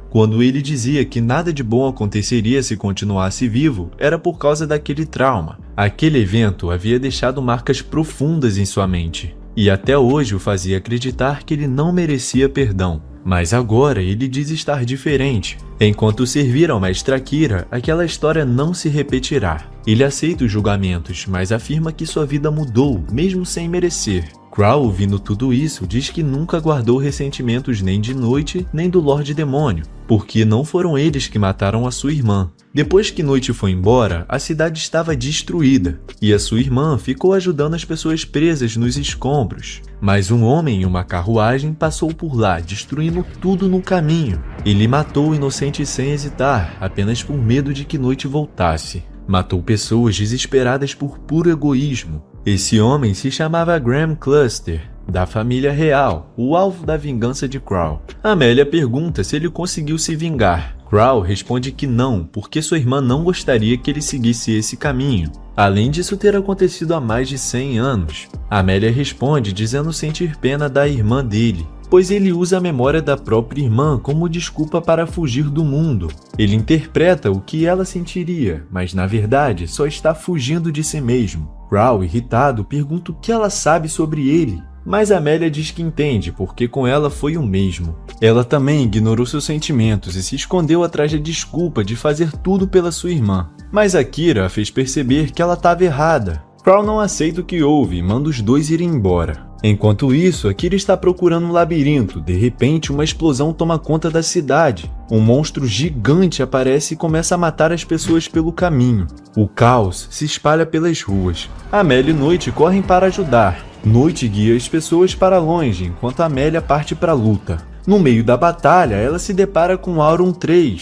Speaker 1: Quando ele dizia que nada de bom aconteceria se continuasse vivo, era por causa daquele trauma. Aquele evento havia deixado marcas profundas em sua mente, e até hoje o fazia acreditar que ele não merecia perdão. Mas agora ele diz estar diferente. Enquanto servir ao mestre Akira, aquela história não se repetirá. Ele aceita os julgamentos, mas afirma que sua vida mudou, mesmo sem merecer. Crow, ouvindo tudo isso, diz que nunca guardou ressentimentos nem de Noite, nem do Lorde Demônio, porque não foram eles que mataram a sua irmã. Depois que Noite foi embora, a cidade estava destruída, e a sua irmã ficou ajudando as pessoas presas nos escombros. Mas um homem em uma carruagem passou por lá, destruindo tudo no caminho. Ele matou o inocente sem hesitar, apenas por medo de que Noite voltasse. Matou pessoas desesperadas por puro egoísmo. Esse homem se chamava Graham Cluster, da família real, o alvo da vingança de Crow. Amélia pergunta se ele conseguiu se vingar. Crow responde que não, porque sua irmã não gostaria que ele seguisse esse caminho, além disso ter acontecido há mais de 100 anos. Amélia responde dizendo sentir pena da irmã dele, pois ele usa a memória da própria irmã como desculpa para fugir do mundo. Ele interpreta o que ela sentiria, mas na verdade só está fugindo de si mesmo. Crow, irritado, pergunta o que ela sabe sobre ele, mas Amélia diz que entende, porque com ela foi o mesmo. Ela também ignorou seus sentimentos e se escondeu atrás da desculpa de fazer tudo pela sua irmã. Mas Akira a fez perceber que ela estava errada. Crow não aceita o que houve e manda os dois irem embora. Enquanto isso, Akira está procurando um labirinto. De repente, uma explosão toma conta da cidade. Um monstro gigante aparece e começa a matar as pessoas pelo caminho. O caos se espalha pelas ruas. Amélia e Noite correm para ajudar. Noite guia as pessoas para longe, enquanto Amélia parte para a luta. No meio da batalha, ela se depara com Auron III,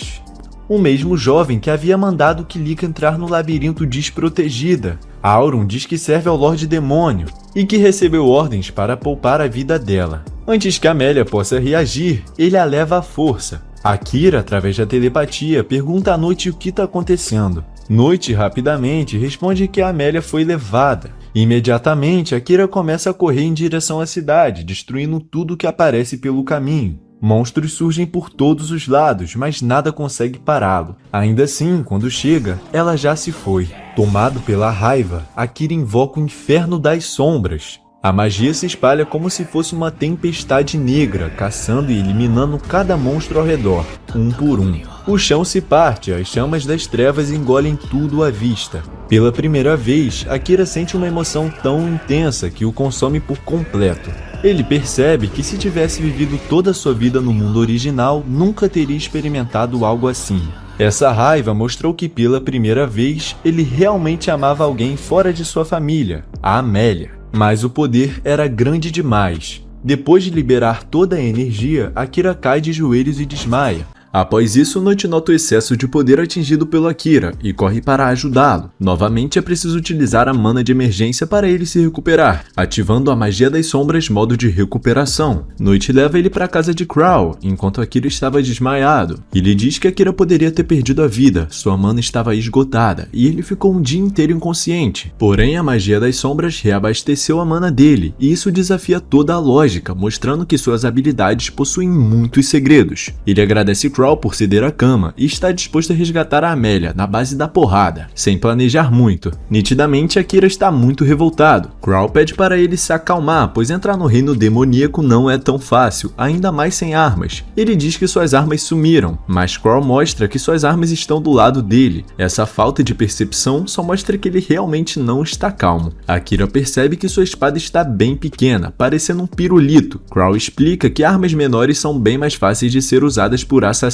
Speaker 1: o mesmo jovem que havia mandado Kilika entrar no labirinto desprotegida. Auron diz que serve ao Lorde Demônio e que recebeu ordens para poupar a vida dela. Antes que Amélia possa reagir, ele a leva à força. Akira, através da telepatia, pergunta à Noite o que está acontecendo. Noite rapidamente responde que a Amélia foi levada. Imediatamente, Akira começa a correr em direção à cidade, destruindo tudo que aparece pelo caminho. Monstros surgem por todos os lados, mas nada consegue pará-lo. Ainda assim, quando chega, ela já se foi. Tomado pela raiva, Akira invoca o Inferno das Sombras. A magia se espalha como se fosse uma tempestade negra, caçando e eliminando cada monstro ao redor, um por um. O chão se parte, as chamas das trevas engolem tudo à vista. Pela primeira vez, Akira sente uma emoção tão intensa que o consome por completo. Ele percebe que se tivesse vivido toda a sua vida no mundo original, nunca teria experimentado algo assim. Essa raiva mostrou que pela primeira vez, ele realmente amava alguém fora de sua família, a Amélia. Mas o poder era grande demais. Depois de liberar toda a energia, Akira cai de joelhos e desmaia. Após isso, Noite nota o excesso de poder atingido pelo Akira e corre para ajudá-lo. Novamente é preciso utilizar a mana de emergência para ele se recuperar, ativando a magia das sombras modo de recuperação. Noite leva ele para a casa de Crow, enquanto Akira estava desmaiado. Ele diz que Akira poderia ter perdido a vida, sua mana estava esgotada e ele ficou um dia inteiro inconsciente. Porém, a magia das sombras reabasteceu a mana dele e isso desafia toda a lógica, mostrando que suas habilidades possuem muitos segredos. Ele agradece Crow por ceder a cama e está disposto a resgatar a Amélia na base da porrada, sem planejar muito. Nitidamente, Akira está muito revoltado. Crow pede para ele se acalmar, pois entrar no reino demoníaco não é tão fácil, ainda mais sem armas. Ele diz que suas armas sumiram, mas Crow mostra que suas armas estão do lado dele. Essa falta de percepção só mostra que ele realmente não está calmo. Akira percebe que sua espada está bem pequena, parecendo um pirulito. Crow explica que armas menores são bem mais fáceis de ser usadas por assassinos.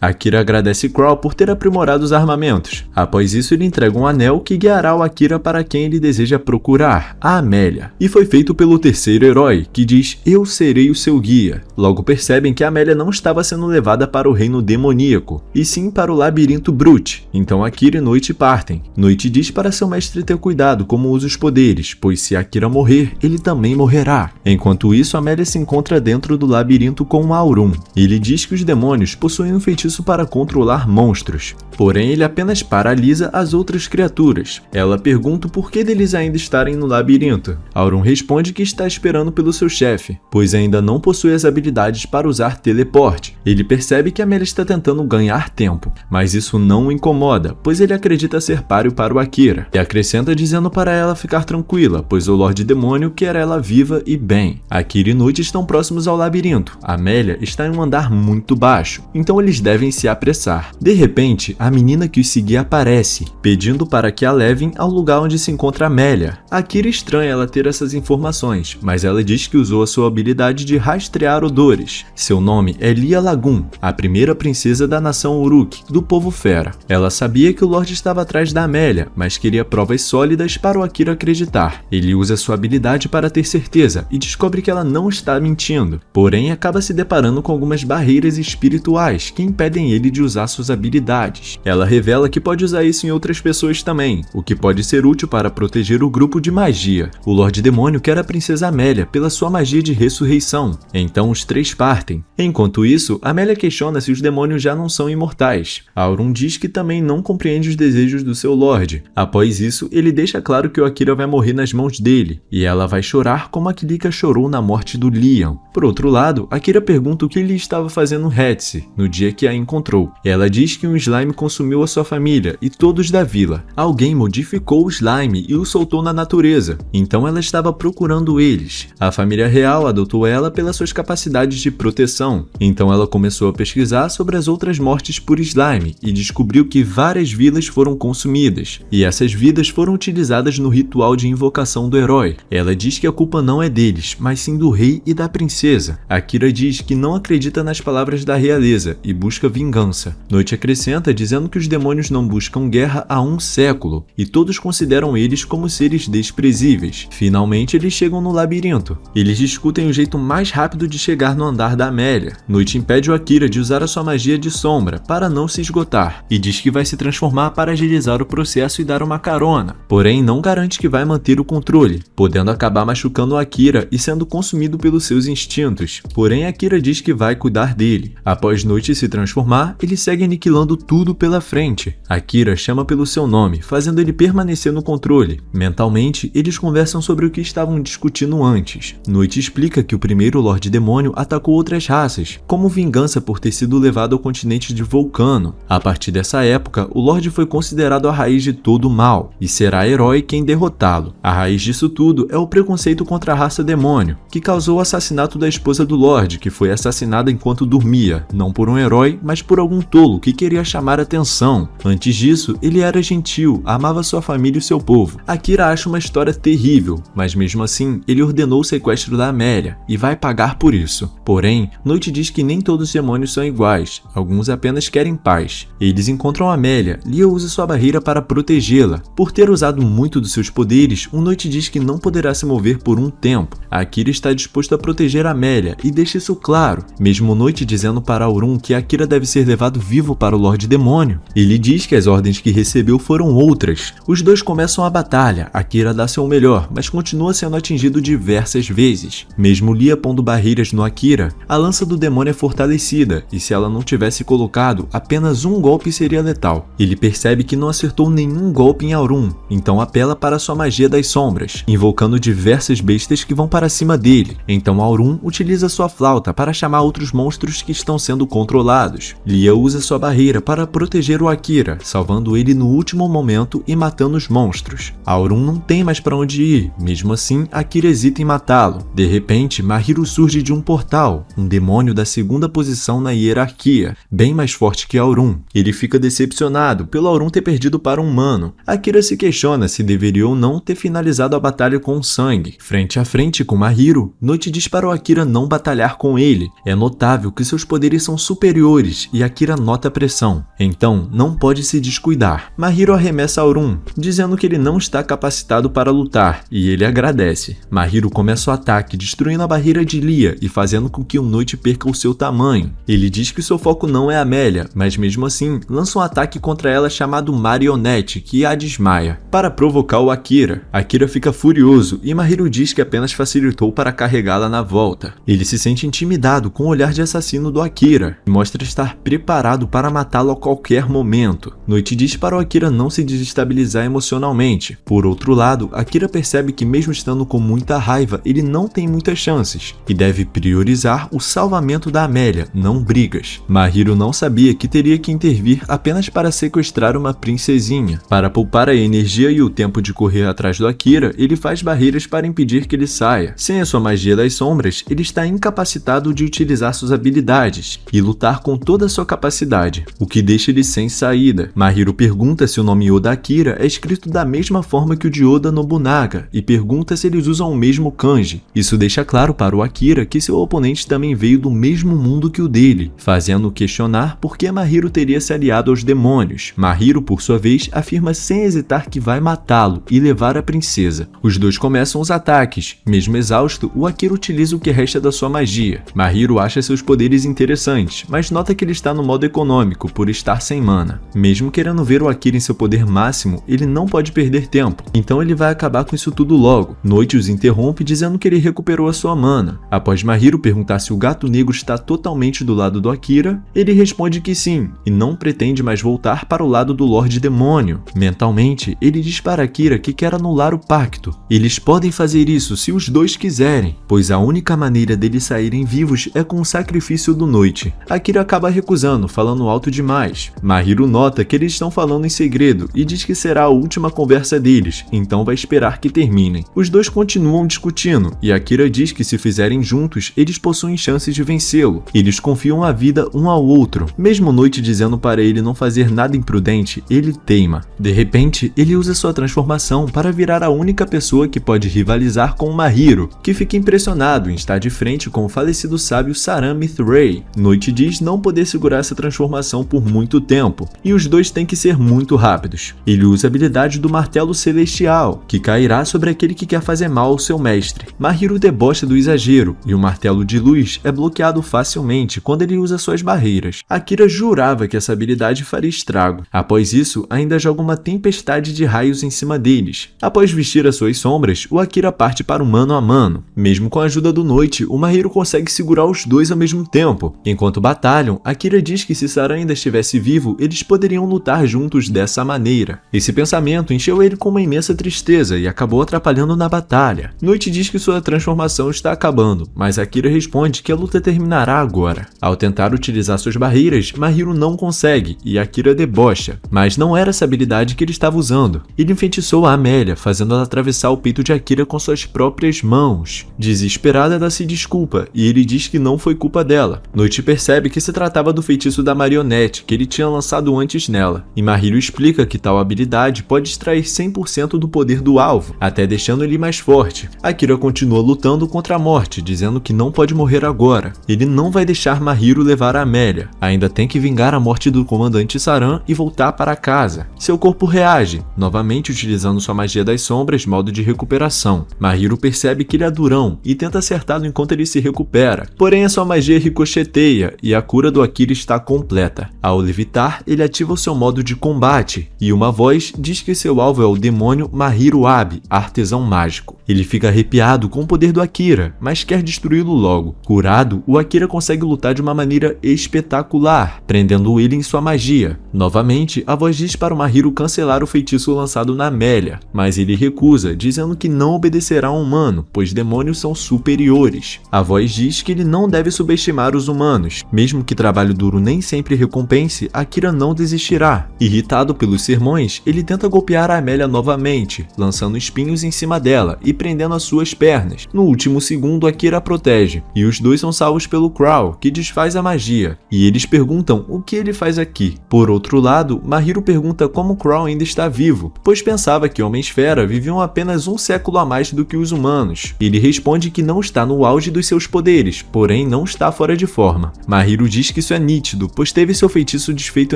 Speaker 1: Akira agradece Crow por ter aprimorado os armamentos. Após isso, ele entrega um anel que guiará o Akira para quem ele deseja procurar, a Amélia. E foi feito pelo terceiro herói, que diz: "Eu serei o seu guia". Logo percebem que a Amélia não estava sendo levada para o reino demoníaco, e sim para o labirinto Brute. Então Akira e Noite partem. Noite diz para seu mestre ter cuidado como usa os poderes, pois se Akira morrer, ele também morrerá. Enquanto isso, Amélia se encontra dentro do labirinto com Auron. Ele diz que os demônios possuem um feitiço para controlar monstros, porém ele apenas paralisa as outras criaturas. Ela pergunta o porquê deles ainda estarem no labirinto. Auron responde que está esperando pelo seu chefe, pois ainda não possui as habilidades para usar teleporte. Ele percebe que Amélia está tentando ganhar tempo, mas isso não o incomoda, pois ele acredita ser páreo para o Akira, e acrescenta dizendo para ela ficar tranquila, pois o Lorde Demônio quer ela viva e bem. Akira e Noite estão próximos ao labirinto. Amélia está em um andar muito baixo, então eles devem se apressar. De repente, a menina que os seguia aparece, pedindo para que a levem ao lugar onde se encontra Amélia. Akira estranha ela ter essas informações, mas ela diz que usou a sua habilidade de rastrear odores. Seu nome é Lia Lagoon, a primeira princesa da nação Uruk, do povo Fera. Ela sabia que o Lorde estava atrás da Amélia, mas queria provas sólidas para o Akira acreditar. Ele usa sua habilidade para ter certeza e descobre que ela não está mentindo, porém acaba se deparando com algumas barreiras espirituais que impedem ele de usar suas habilidades.
Speaker 2: poderes. Ela revela que pode usar isso em outras pessoas também, o que pode ser útil para proteger o grupo de magia. O Lorde Demônio quer a Princesa Amélia pela sua magia de ressurreição, então os três partem. Enquanto isso, Amélia questiona se os demônios já não são imortais. Aurum diz que também não compreende os desejos do seu Lorde. Após isso, ele deixa claro que o Akira vai morrer nas mãos dele, e ela vai chorar como a Kilika chorou na morte do Leon. Por outro lado, Akira pergunta o que ele estava fazendo Hetze no dia que a encontrou. Ela diz que um slime consumiu a sua família e todos da vila. Alguém modificou o slime e o soltou na natureza, então ela estava procurando eles. A família real adotou ela pelas suas capacidades de proteção, então ela começou a pesquisar sobre as outras mortes por slime e descobriu que várias vilas foram consumidas, e essas vidas foram utilizadas no ritual de invocação do herói. Ela diz que a culpa não é deles, mas sim do rei e da princesa. Akira diz que não acredita nas palavras da realeza e busca vingança. Noite acrescenta dizendo que os demônios não buscam guerra há um século, e todos consideram eles como seres desprezíveis. Finalmente eles chegam no labirinto. Eles discutem o jeito mais rápido de chegar no andar da Amélia. Noite impede o Akira de usar a sua magia de sombra para não se esgotar, e diz que vai se transformar para agilizar o processo e dar uma carona, porém não garante que vai manter o controle, podendo acabar machucando o Akira e sendo consumido pelos seus instintos. Porém Akira diz que vai cuidar dele. Após Noite se transformar, ele segue aniquilando tudo pela frente. Akira chama pelo seu nome, fazendo ele permanecer no controle. Mentalmente, eles conversam sobre o que estavam discutindo antes. Noite explica que o primeiro Lorde Demônio atacou outras raças, como vingança por ter sido levado ao continente de Vulcano. A partir dessa época, o Lorde foi considerado a raiz de todo o mal, e será herói quem derrotá-lo. A raiz disso tudo é o preconceito contra a raça Demônio, que causou o assassinato da esposa do Lorde, que foi assassinada enquanto dormia, não por um herói, mas por algum tolo que queria chamar atenção. Antes disso, ele era gentil, amava sua família e seu povo. Akira acha uma história terrível, mas mesmo assim, ele ordenou o sequestro da Amélia, e vai pagar por isso. Porém, Noite diz que nem todos os demônios são iguais, alguns apenas querem paz. Eles encontram a Amélia, Lia usa sua barreira para protegê-la. Por ter usado muito dos seus poderes, Noite diz que não poderá se mover por um tempo. Akira está disposto a proteger a Amélia e deixa isso claro, mesmo Noite dizendo para Aurum que Akira deve ser levado vivo para o Lorde Demônio. Ele diz que as ordens que recebeu foram outras. Os dois começam a batalha, Akira dá seu melhor, mas continua sendo atingido diversas vezes. Mesmo Lia pondo barreiras no Akira, a lança do demônio é fortalecida, e se ela não tivesse colocado, apenas um golpe seria letal. Ele percebe que não acertou nenhum golpe em Aurum, então apela para sua magia das sombras, invocando diversas bestas que vão para cima dele. Então Aurum utiliza sua flauta para chamar outros monstros que estão sendo controlados. Lia usa sua barreira para proteger o Akira, salvando ele no último momento e matando os monstros. Aurum não tem mais para onde ir, mesmo assim Akira hesita em matá-lo. De repente, Mahiro surge de um portal, um demônio da segunda posição na hierarquia, bem mais forte que Aurum. Ele fica decepcionado pelo Aurum ter perdido para um humano. Akira se questiona se deveria ou não ter finalizado a batalha com sangue. Frente a frente com Mahiro, Noite diz para o Akira não batalhar com ele. É notável que seus poderes são superiores e Akira nota a pressão. Então, não pode se descuidar. Mahiro arremessa Aurum, dizendo que ele não está capacitado para lutar, e ele agradece. Mahiro começa o ataque, destruindo a barreira de Lia e fazendo com que o Noite perca o seu tamanho. Ele diz que seu foco não é Amélia, mas mesmo assim, lança um ataque contra ela chamado Marionete, que a desmaia, para provocar o Akira. Akira fica furioso e Mahiro diz que apenas facilitou para carregá-la na volta. Ele se sente intimidado com o olhar de assassino do Akira e mostra estar preparado para matá-lo a qualquer momento. Noite diz para o Akira não se desestabilizar emocionalmente. Por outro lado, Akira percebe que mesmo estando com muita raiva, ele não tem muitas chances e deve priorizar o salvamento da Amélia, não brigas. Mahiro não sabia que teria que intervir apenas para sequestrar uma princesinha. Para poupar a energia e o tempo de correr atrás do Akira, ele faz barreiras para impedir que ele saia. Sem a sua magia das sombras, ele está incapacitado de utilizar suas habilidades e lutar com toda a sua capacidade, o que deixa ele sem saída. Mahiro pergunta se o nome Oda Akira é escrito da mesma forma que o de Oda Nobunaga e pergunta se eles usam o mesmo kanji. Isso deixa claro para o Akira que seu oponente também veio do mesmo mundo que o dele, fazendo-o questionar por que Mahiro teria se aliado aos demônios. Mahiro, por sua vez, afirma sem hesitar que vai matá-lo e levar a princesa. Os dois começam os ataques. Mesmo exausto, o Akira utiliza o que resta da sua magia. Mahiro acha seus poderes interessantes, mas nota que ele está no modo econômico por estar
Speaker 1: ficar sem mana. Mesmo querendo ver o Akira em seu poder máximo, ele não pode perder tempo, então ele vai acabar com isso tudo logo. Noite os interrompe dizendo que ele recuperou a sua mana. Após Mahiro perguntar se o gato negro está totalmente do lado do Akira, ele responde que sim, e não pretende mais voltar para o lado do Lorde Demônio. Mentalmente, ele diz para Akira que quer anular o pacto. Eles podem fazer isso se os dois quiserem, pois a única maneira deles saírem vivos é com o sacrifício do Noite. Akira acaba recusando, falando alto demais. Mahiro nota que eles estão falando em segredo e diz que será a última conversa deles, então vai esperar que terminem. Os dois continuam discutindo, e Akira diz que se fizerem juntos, eles possuem chances de vencê-lo. Eles confiam a vida um ao outro. Mesmo Noite dizendo para ele não fazer nada imprudente, ele teima. De repente, ele usa sua transformação para virar a única pessoa que pode rivalizar com o Mahiro, que fica impressionado em estar de frente com o falecido sábio Saran Mithrei. Noite diz não poder segurar essa transformação por muito tempo, e os dois têm que ser muito rápidos. Ele usa a habilidade do Martelo Celestial, que cairá sobre aquele que quer fazer mal ao seu mestre. Mahiro debocha do exagero, e o Martelo de Luz é bloqueado facilmente quando ele usa suas barreiras. Akira jurava que essa habilidade faria estrago. Após isso, ainda joga uma tempestade de raios em cima deles. Após vestir as suas sombras, o Akira parte para o mano a mano. Mesmo com a ajuda do Noite, o Mahiro consegue segurar os dois ao mesmo tempo. Enquanto batalham, Akira diz que se Saran ainda estivesse vivo, eles poderiam lutar juntos dessa maneira. Esse pensamento encheu ele com uma imensa tristeza e acabou atrapalhando na batalha. Noite diz que sua transformação está acabando, mas Akira responde que a luta terminará agora. Ao tentar utilizar suas barreiras, Mahiro não consegue e Akira debocha, mas não era essa habilidade que ele estava usando. Ele enfeitiçou a Amélia, fazendo ela atravessar o peito de Akira com suas próprias mãos. Desesperada, ela se desculpa e ele diz que não foi culpa dela. Noite percebe que se tratava do feitiço da marionete que ele tinha lançado antes nela, e Mahiro explica que tal habilidade pode extrair 100% do poder do alvo, até deixando ele mais forte. Akira continua lutando contra a morte, dizendo que não pode morrer agora. Ele não vai deixar Mahiro levar a Amélia, ainda tem que vingar a morte do comandante Saran e voltar para casa. Seu corpo reage, novamente utilizando sua magia das sombras, modo de recuperação. Mahiro percebe que ele é durão e tenta acertá-lo enquanto ele se recupera, porém a sua magia ricocheteia e a cura do Akira está completa. Ao levitar, ele ativa o seu modo de combate, e uma voz diz que seu alvo é o demônio Mahiro Abi, artesão mágico. Ele fica arrepiado com o poder do Akira, mas quer destruí-lo logo. Curado, o Akira consegue lutar de uma maneira espetacular, prendendo ele em sua magia. Novamente, a voz diz para o Mahiro cancelar o feitiço lançado na Amélia, mas ele recusa, dizendo que não obedecerá a um humano, pois demônios são superiores. A voz diz que ele não deve subestimar os humanos. Mesmo que trabalho duro nem sempre recompense, Akira não desistirá. Irritado pelos sermões, ele tenta golpear a Amélia novamente, lançando espinhos em cima dela e prendendo as suas pernas. No último segundo, Akira a protege, e os dois são salvos pelo Crow, que desfaz a magia, e eles perguntam o que ele faz aqui. Por outro lado, Mahiro pergunta como Crow ainda está vivo, pois pensava que Homem-Esfera viviam apenas um século a mais do que os humanos. Ele responde que não está no auge dos seus poderes, porém não está fora de forma. Mahiro diz que isso é nítido, pois teve seu feitiço desfeito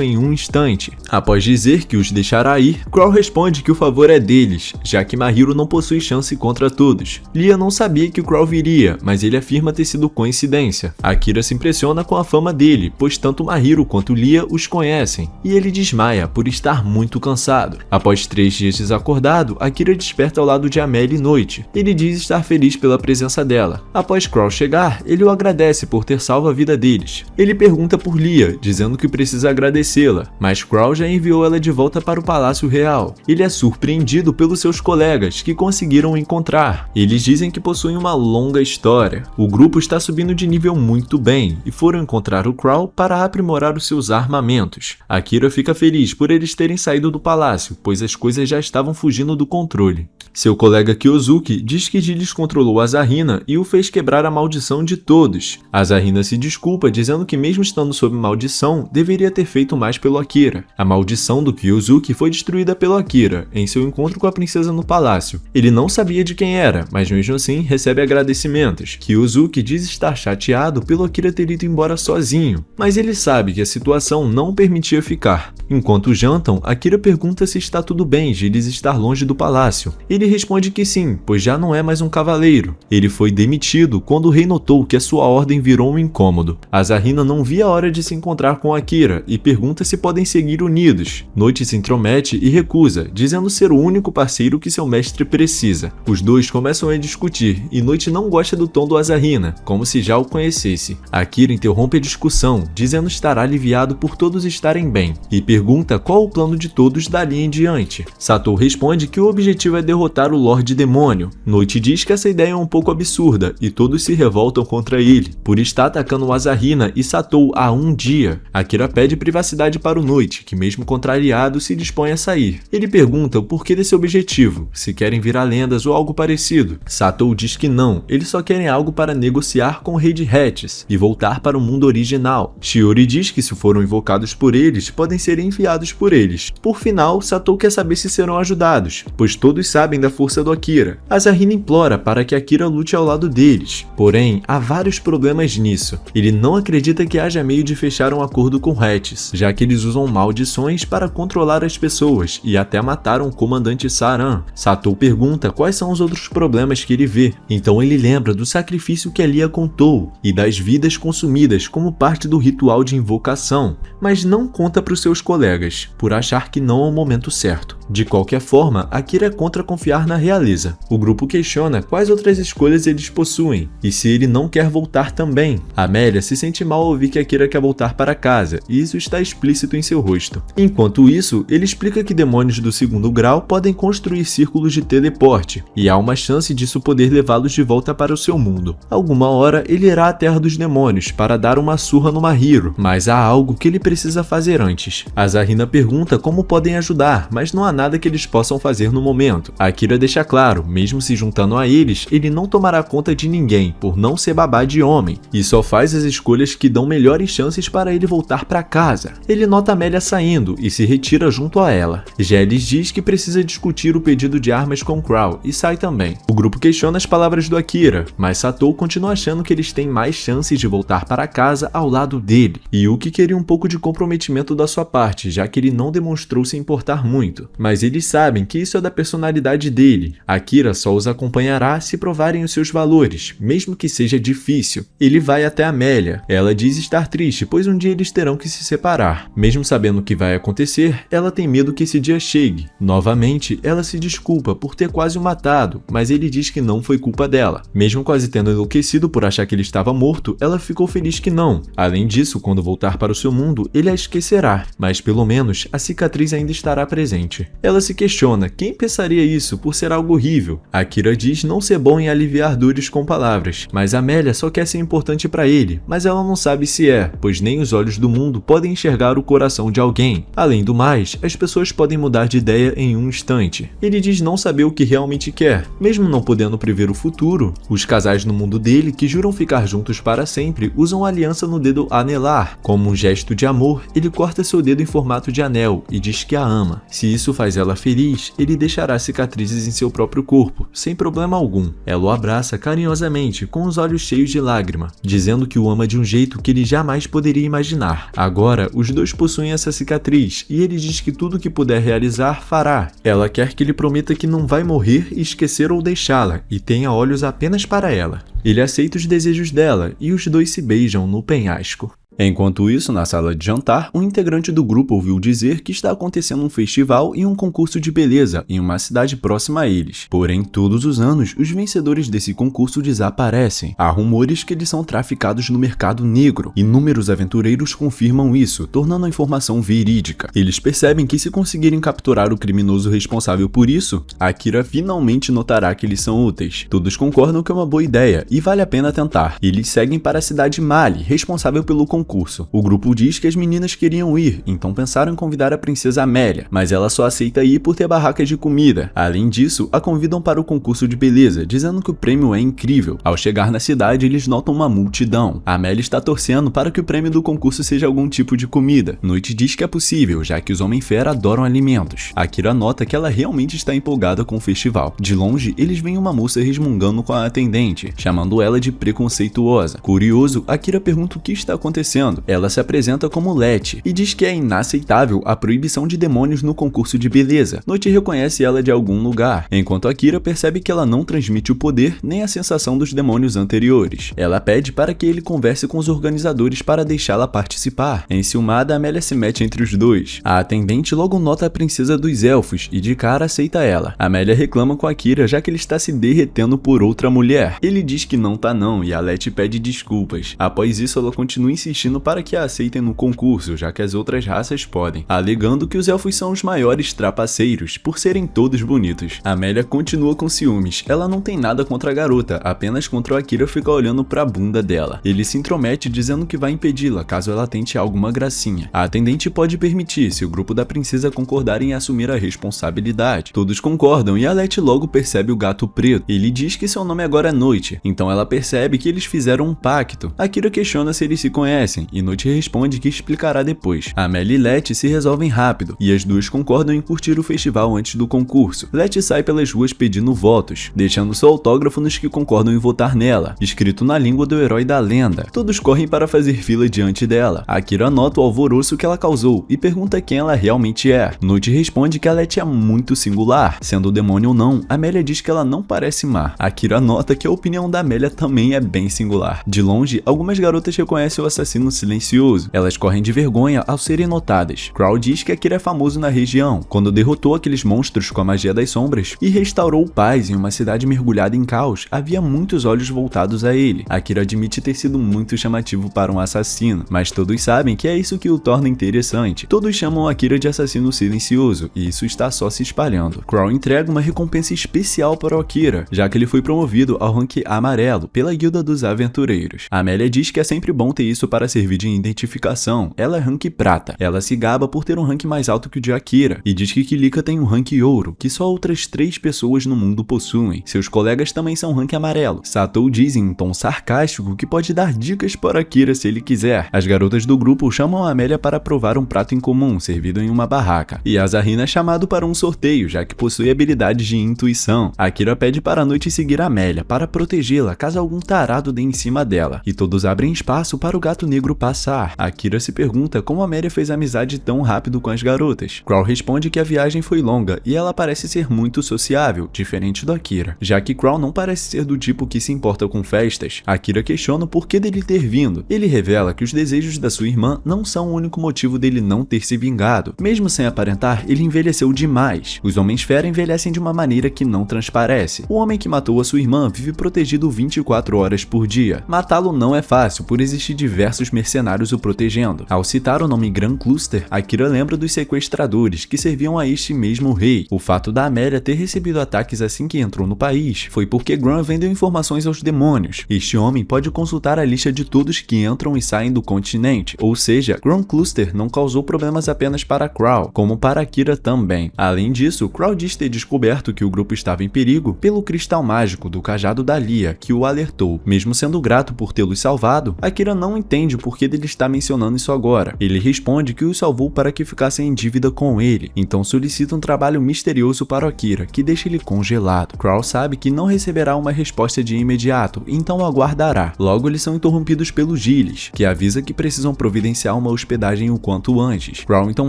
Speaker 1: em um instante. Após dizer que os deixará ir, Crow responde que o favor é deles, já que Mahiro não possui chance contra todos. Lia não sabia que o Crow viria, mas ele afirma ter sido coincidência. Akira se impressiona com a fama dele, pois tanto Mahiro quanto Lia os conhecem, e ele desmaia por estar muito cansado. Após 3 dias desacordado, Akira desperta ao lado de Amélia e Noite. Ele diz estar feliz pela presença dela. Após Crow chegar, ele o agradece por ter salvo a vida deles. Ele pergunta por Lia, dizendo que precisa agradecê-la, mas Crow já enviou ela de volta para o Palácio Real. Ele é surpreendido pelos seus colegas, que conseguiram o encontrar. Eles dizem que possuem uma longa história. O grupo está subindo de nível muito bem, e foram encontrar o Crow para aprimorar os seus armamentos. Akira fica feliz por eles terem saído do palácio, pois as coisas já estavam fugindo do controle. Seu colega Kyozuki diz que Gilles controlou Asahina e o fez quebrar a maldição de todos. Asahina se desculpa, dizendo que mesmo estando sob maldição, deveria ter feito mais pelo Akira. A maldição do Kyozuki foi destruída pelo Akira, em seu encontro com a princesa no palácio. Ele não sabia de quem era, mas mesmo assim recebe agradecimentos. Kyozuki diz estar chateado pelo Akira ter ido embora sozinho, mas ele sabe que a situação não o permitia ficar. Enquanto jantam, Akira pergunta se está tudo bem Gilles estar longe do palácio. Ele responde que sim, pois já não é mais um cavaleiro. Ele foi demitido quando o rei notou que a sua ordem virou um incômodo. Asahina não via a hora de se encontrar com Akira e e pergunta se podem seguir unidos. Noite se intromete e recusa, dizendo ser o único parceiro que seu mestre precisa. Os dois começam a discutir e Noite não gosta do tom do Asahina, como se já o conhecesse. Akira interrompe a discussão, dizendo estar aliviado por todos estarem bem, e pergunta qual o plano de todos dali em diante. Satou responde que o objetivo é derrotar o Lorde Demônio. Noite diz que essa ideia é um pouco absurda e todos se revoltam contra ele, por estar atacando o Asahina e Satou há um dia. Akira pede privacidade para o Noite, que mesmo contrariado se dispõe a sair. Ele pergunta o porquê desse objetivo, se querem virar lendas ou algo parecido. Satou diz que não, eles só querem algo para negociar com o Rei de Hats e voltar para o mundo original. Shiori diz que se foram invocados por eles, podem ser enviados por eles. Por final, Satou quer saber se serão ajudados, pois todos sabem da força do Akira. Asahina implora para que Akira lute ao lado deles, porém, há vários problemas nisso. Ele não acredita que haja meio de fechar um acordo com Hats, já que eles usam maldições para controlar as pessoas e até mataram o comandante Saran. Satou pergunta quais são os outros problemas que ele vê, então ele lembra do sacrifício que Lia contou e das vidas consumidas como parte do ritual de invocação, mas não conta para os seus colegas, por achar que não é o momento certo. De qualquer forma, Akira é contra confiar na realeza. O grupo questiona quais outras escolhas eles possuem e se ele não quer voltar também. Amélia se sente mal ao ouvir que Akira quer voltar para casa, e isso está explícito em seu rosto. Enquanto isso, ele explica que demônios do segundo grau podem construir círculos de teleporte, e há uma chance disso poder levá-los de volta para o seu mundo. Alguma hora, ele irá à Terra dos Demônios para dar uma surra no Mahiro, mas há algo que ele precisa fazer antes. Asahina pergunta como podem ajudar, mas não há nada que eles possam fazer no momento. Akira deixa claro, mesmo se juntando a eles, ele não tomará conta de ninguém, por não ser babá de homem, e só faz as escolhas que dão melhores chances para ele voltar para casa. Ele nota Amélia saindo e se retira junto a ela. Geles diz que precisa discutir o pedido de armas com Crow e sai também. O grupo questiona as palavras do Akira, mas Satou continua achando que eles têm mais chances de voltar para casa ao lado dele. Yuki queria um pouco de comprometimento da sua parte, já que ele não demonstrou se importar muito, mas eles sabem que isso é da personalidade dele. Akira só os acompanhará se provarem os seus valores, mesmo que seja difícil. Ele vai até Amélia. Ela diz estar triste, pois um dia eles terão que se separar. Mesmo sabendo o que vai acontecer, ela tem medo que esse dia chegue. Novamente, ela se desculpa por ter quase o matado, mas ele diz que não foi culpa dela. Mesmo quase tendo enlouquecido por achar que ele estava morto, ela ficou feliz que não. Além disso, quando voltar para o seu mundo, ele a esquecerá, mas pelo menos a cicatriz ainda estará presente. Ela se questiona quem pensaria isso por ser algo horrível. Akira diz não ser bom em aliviar dores com palavras, mas Amélia só quer ser importante para ele, mas ela não sabe se é, pois nem os olhos do mundo podem enxergar o coração de alguém. Além do mais, as pessoas podem mudar de ideia em um instante. Ele diz não saber o que realmente quer, mesmo não podendo prever o futuro. Os casais no mundo dele, que juram ficar juntos para sempre, usam a aliança no dedo anelar. Como um gesto de amor, ele corta seu dedo em formato de anel e diz que a ama. Se isso faz ela feliz, ele deixará cicatrizes em seu próprio corpo, sem problema algum. Ela o abraça carinhosamente, com os olhos cheios de lágrima, dizendo que o ama de um jeito que ele jamais poderia imaginar. Agora, os dois possuem essa cicatriz, e ele diz que tudo que puder realizar, fará. Ela quer que ele prometa que não vai morrer e esquecer ou deixá-la, e tenha olhos apenas para ela. Ele aceita os desejos dela, e os dois se beijam no penhasco. Enquanto isso, na sala de jantar, um integrante do grupo ouviu dizer que está acontecendo um festival e um concurso de beleza em uma cidade próxima a eles. Porém, todos os anos, os vencedores desse concurso desaparecem. Há rumores que eles são traficados no mercado negro. Inúmeros aventureiros confirmam isso, tornando a informação verídica. Eles percebem que se conseguirem capturar o criminoso responsável por isso, Akira finalmente notará que eles são úteis. Todos concordam que é uma boa ideia e vale a pena tentar. Eles seguem para a cidade Mali, responsável pelo concurso. O grupo diz que as meninas queriam ir, então pensaram em convidar a princesa Amélia, mas ela só aceita ir por ter barracas de comida. Além disso, a convidam para o concurso de beleza, dizendo que o prêmio é incrível. Ao chegar na cidade, eles notam uma multidão. Amélia está torcendo para que o prêmio do concurso seja algum tipo de comida. Noite diz que é possível, já que os Homem-Fera adoram alimentos. Akira nota que ela realmente está empolgada com o festival. De longe, eles veem uma moça resmungando com a atendente, chamando ela de preconceituosa. Curioso, Akira pergunta o que está acontecendo,
Speaker 2: acontecendo. Ela se apresenta como Letty e diz que é inaceitável a proibição de demônios no concurso de beleza. Noite reconhece ela de algum lugar, enquanto Akira percebe que ela não transmite o poder nem a sensação dos demônios anteriores. Ela pede para que ele converse com os organizadores para deixá-la participar. Enciumada, Amélia se mete entre os dois. A atendente logo nota a princesa dos elfos e de cara aceita ela. Amélia reclama com Akira já que ele está se derretendo por outra mulher. Ele diz que não tá não e a Letty pede desculpas. Após isso, ela continua insistindo para que a aceitem no concurso, já que as outras raças podem, alegando que os elfos são os maiores trapaceiros, por serem todos bonitos. Amélia continua com ciúmes. Ela não tem nada contra a garota, apenas contra o Akira ficar olhando pra bunda dela. Ele se intromete dizendo que vai impedi-la caso ela tente alguma gracinha. A atendente pode permitir se o grupo da princesa concordar em assumir a responsabilidade. Todos concordam e a Letty logo percebe o gato preto. Ele diz que seu nome agora é Noite, então ela percebe que eles fizeram um pacto. Akira questiona se eles se conhecem e Noite responde que explicará depois. Amélia e Letty se resolvem rápido e as duas concordam em curtir o festival antes do concurso. Letty sai pelas ruas pedindo votos, deixando seu autógrafo nos que concordam em votar nela, escrito na língua do herói da lenda. Todos correm para fazer fila diante dela. Akira nota o alvoroço que ela causou e pergunta quem ela realmente é. Noite responde que a Letty é muito singular, sendo demônio ou não. Amélia diz que ela não parece má. Akira nota que a opinião da Amélia também é bem singular. De longe, algumas garotas reconhecem o assassino silencioso. Elas correm de vergonha ao serem notadas. Crow diz que Akira é famoso na região, quando derrotou aqueles monstros com a magia das sombras e restaurou paz em uma cidade mergulhada em caos. Havia muitos olhos voltados a ele. Akira admite ter sido muito chamativo para um assassino, mas todos sabem que é isso que o torna interessante. Todos chamam Akira de assassino silencioso, e isso está só se espalhando. Crow entrega uma recompensa especial para o Akira, já que ele foi promovido ao rank amarelo pela Guilda dos Aventureiros. Amélia diz que é sempre bom ter isso para servir de identificação. Ela é rank prata. Ela se gaba por ter um rank mais alto que o de Akira, e diz que Kilika tem um rank ouro, que só outras 3 pessoas no mundo possuem. Seus colegas também são rank amarelo. Satou diz em um tom sarcástico que pode dar dicas para Akira se ele quiser. As garotas do grupo chamam a Amélia para provar um prato em comum, servido em uma barraca. E Azarina é chamado para um sorteio, já que possui habilidades de intuição. Akira pede para a Noite seguir a Amélia, para protegê-la caso algum tarado dê em cima dela. E todos abrem espaço para o gato negro passar. Akira se pergunta como Amélia fez amizade tão rápido com as garotas. Crow responde que a viagem foi longa e ela parece ser muito sociável, diferente do Akira. Já que Crow não parece ser do tipo que se importa com festas, Akira questiona o porquê dele ter vindo. Ele revela que os desejos da sua irmã não são o único motivo dele não ter se vingado. Mesmo sem aparentar, ele envelheceu demais. Os Homens-Fera envelhecem de uma maneira que não transparece. O homem que matou a sua irmã vive protegido 24 horas por dia. Matá-lo não é fácil, por existir diversos mercenários o protegendo. Ao citar o nome Grand Cluster, Akira lembra dos sequestradores que serviam a este mesmo rei. O fato da Amélia ter recebido ataques assim que entrou no país foi porque Gran vendeu informações aos demônios. Este homem pode consultar a lista de todos que entram e saem do continente, ou seja, Grand Cluster não causou problemas apenas para Crow, como para Akira também. Além disso, Crow diz ter descoberto que o grupo estava em perigo pelo cristal mágico do cajado da Lia, que o alertou. Mesmo sendo grato por tê-los salvado, Akira não entende por que ele está mencionando isso agora. Ele responde que os salvou para que ficassem em dívida com ele, então solicita um trabalho misterioso para Akira, que deixa ele congelado. Crow sabe que não receberá uma resposta de imediato, então aguardará. Logo, eles são interrompidos pelo Gilles, que avisa que precisam providenciar uma hospedagem o quanto antes. Crow então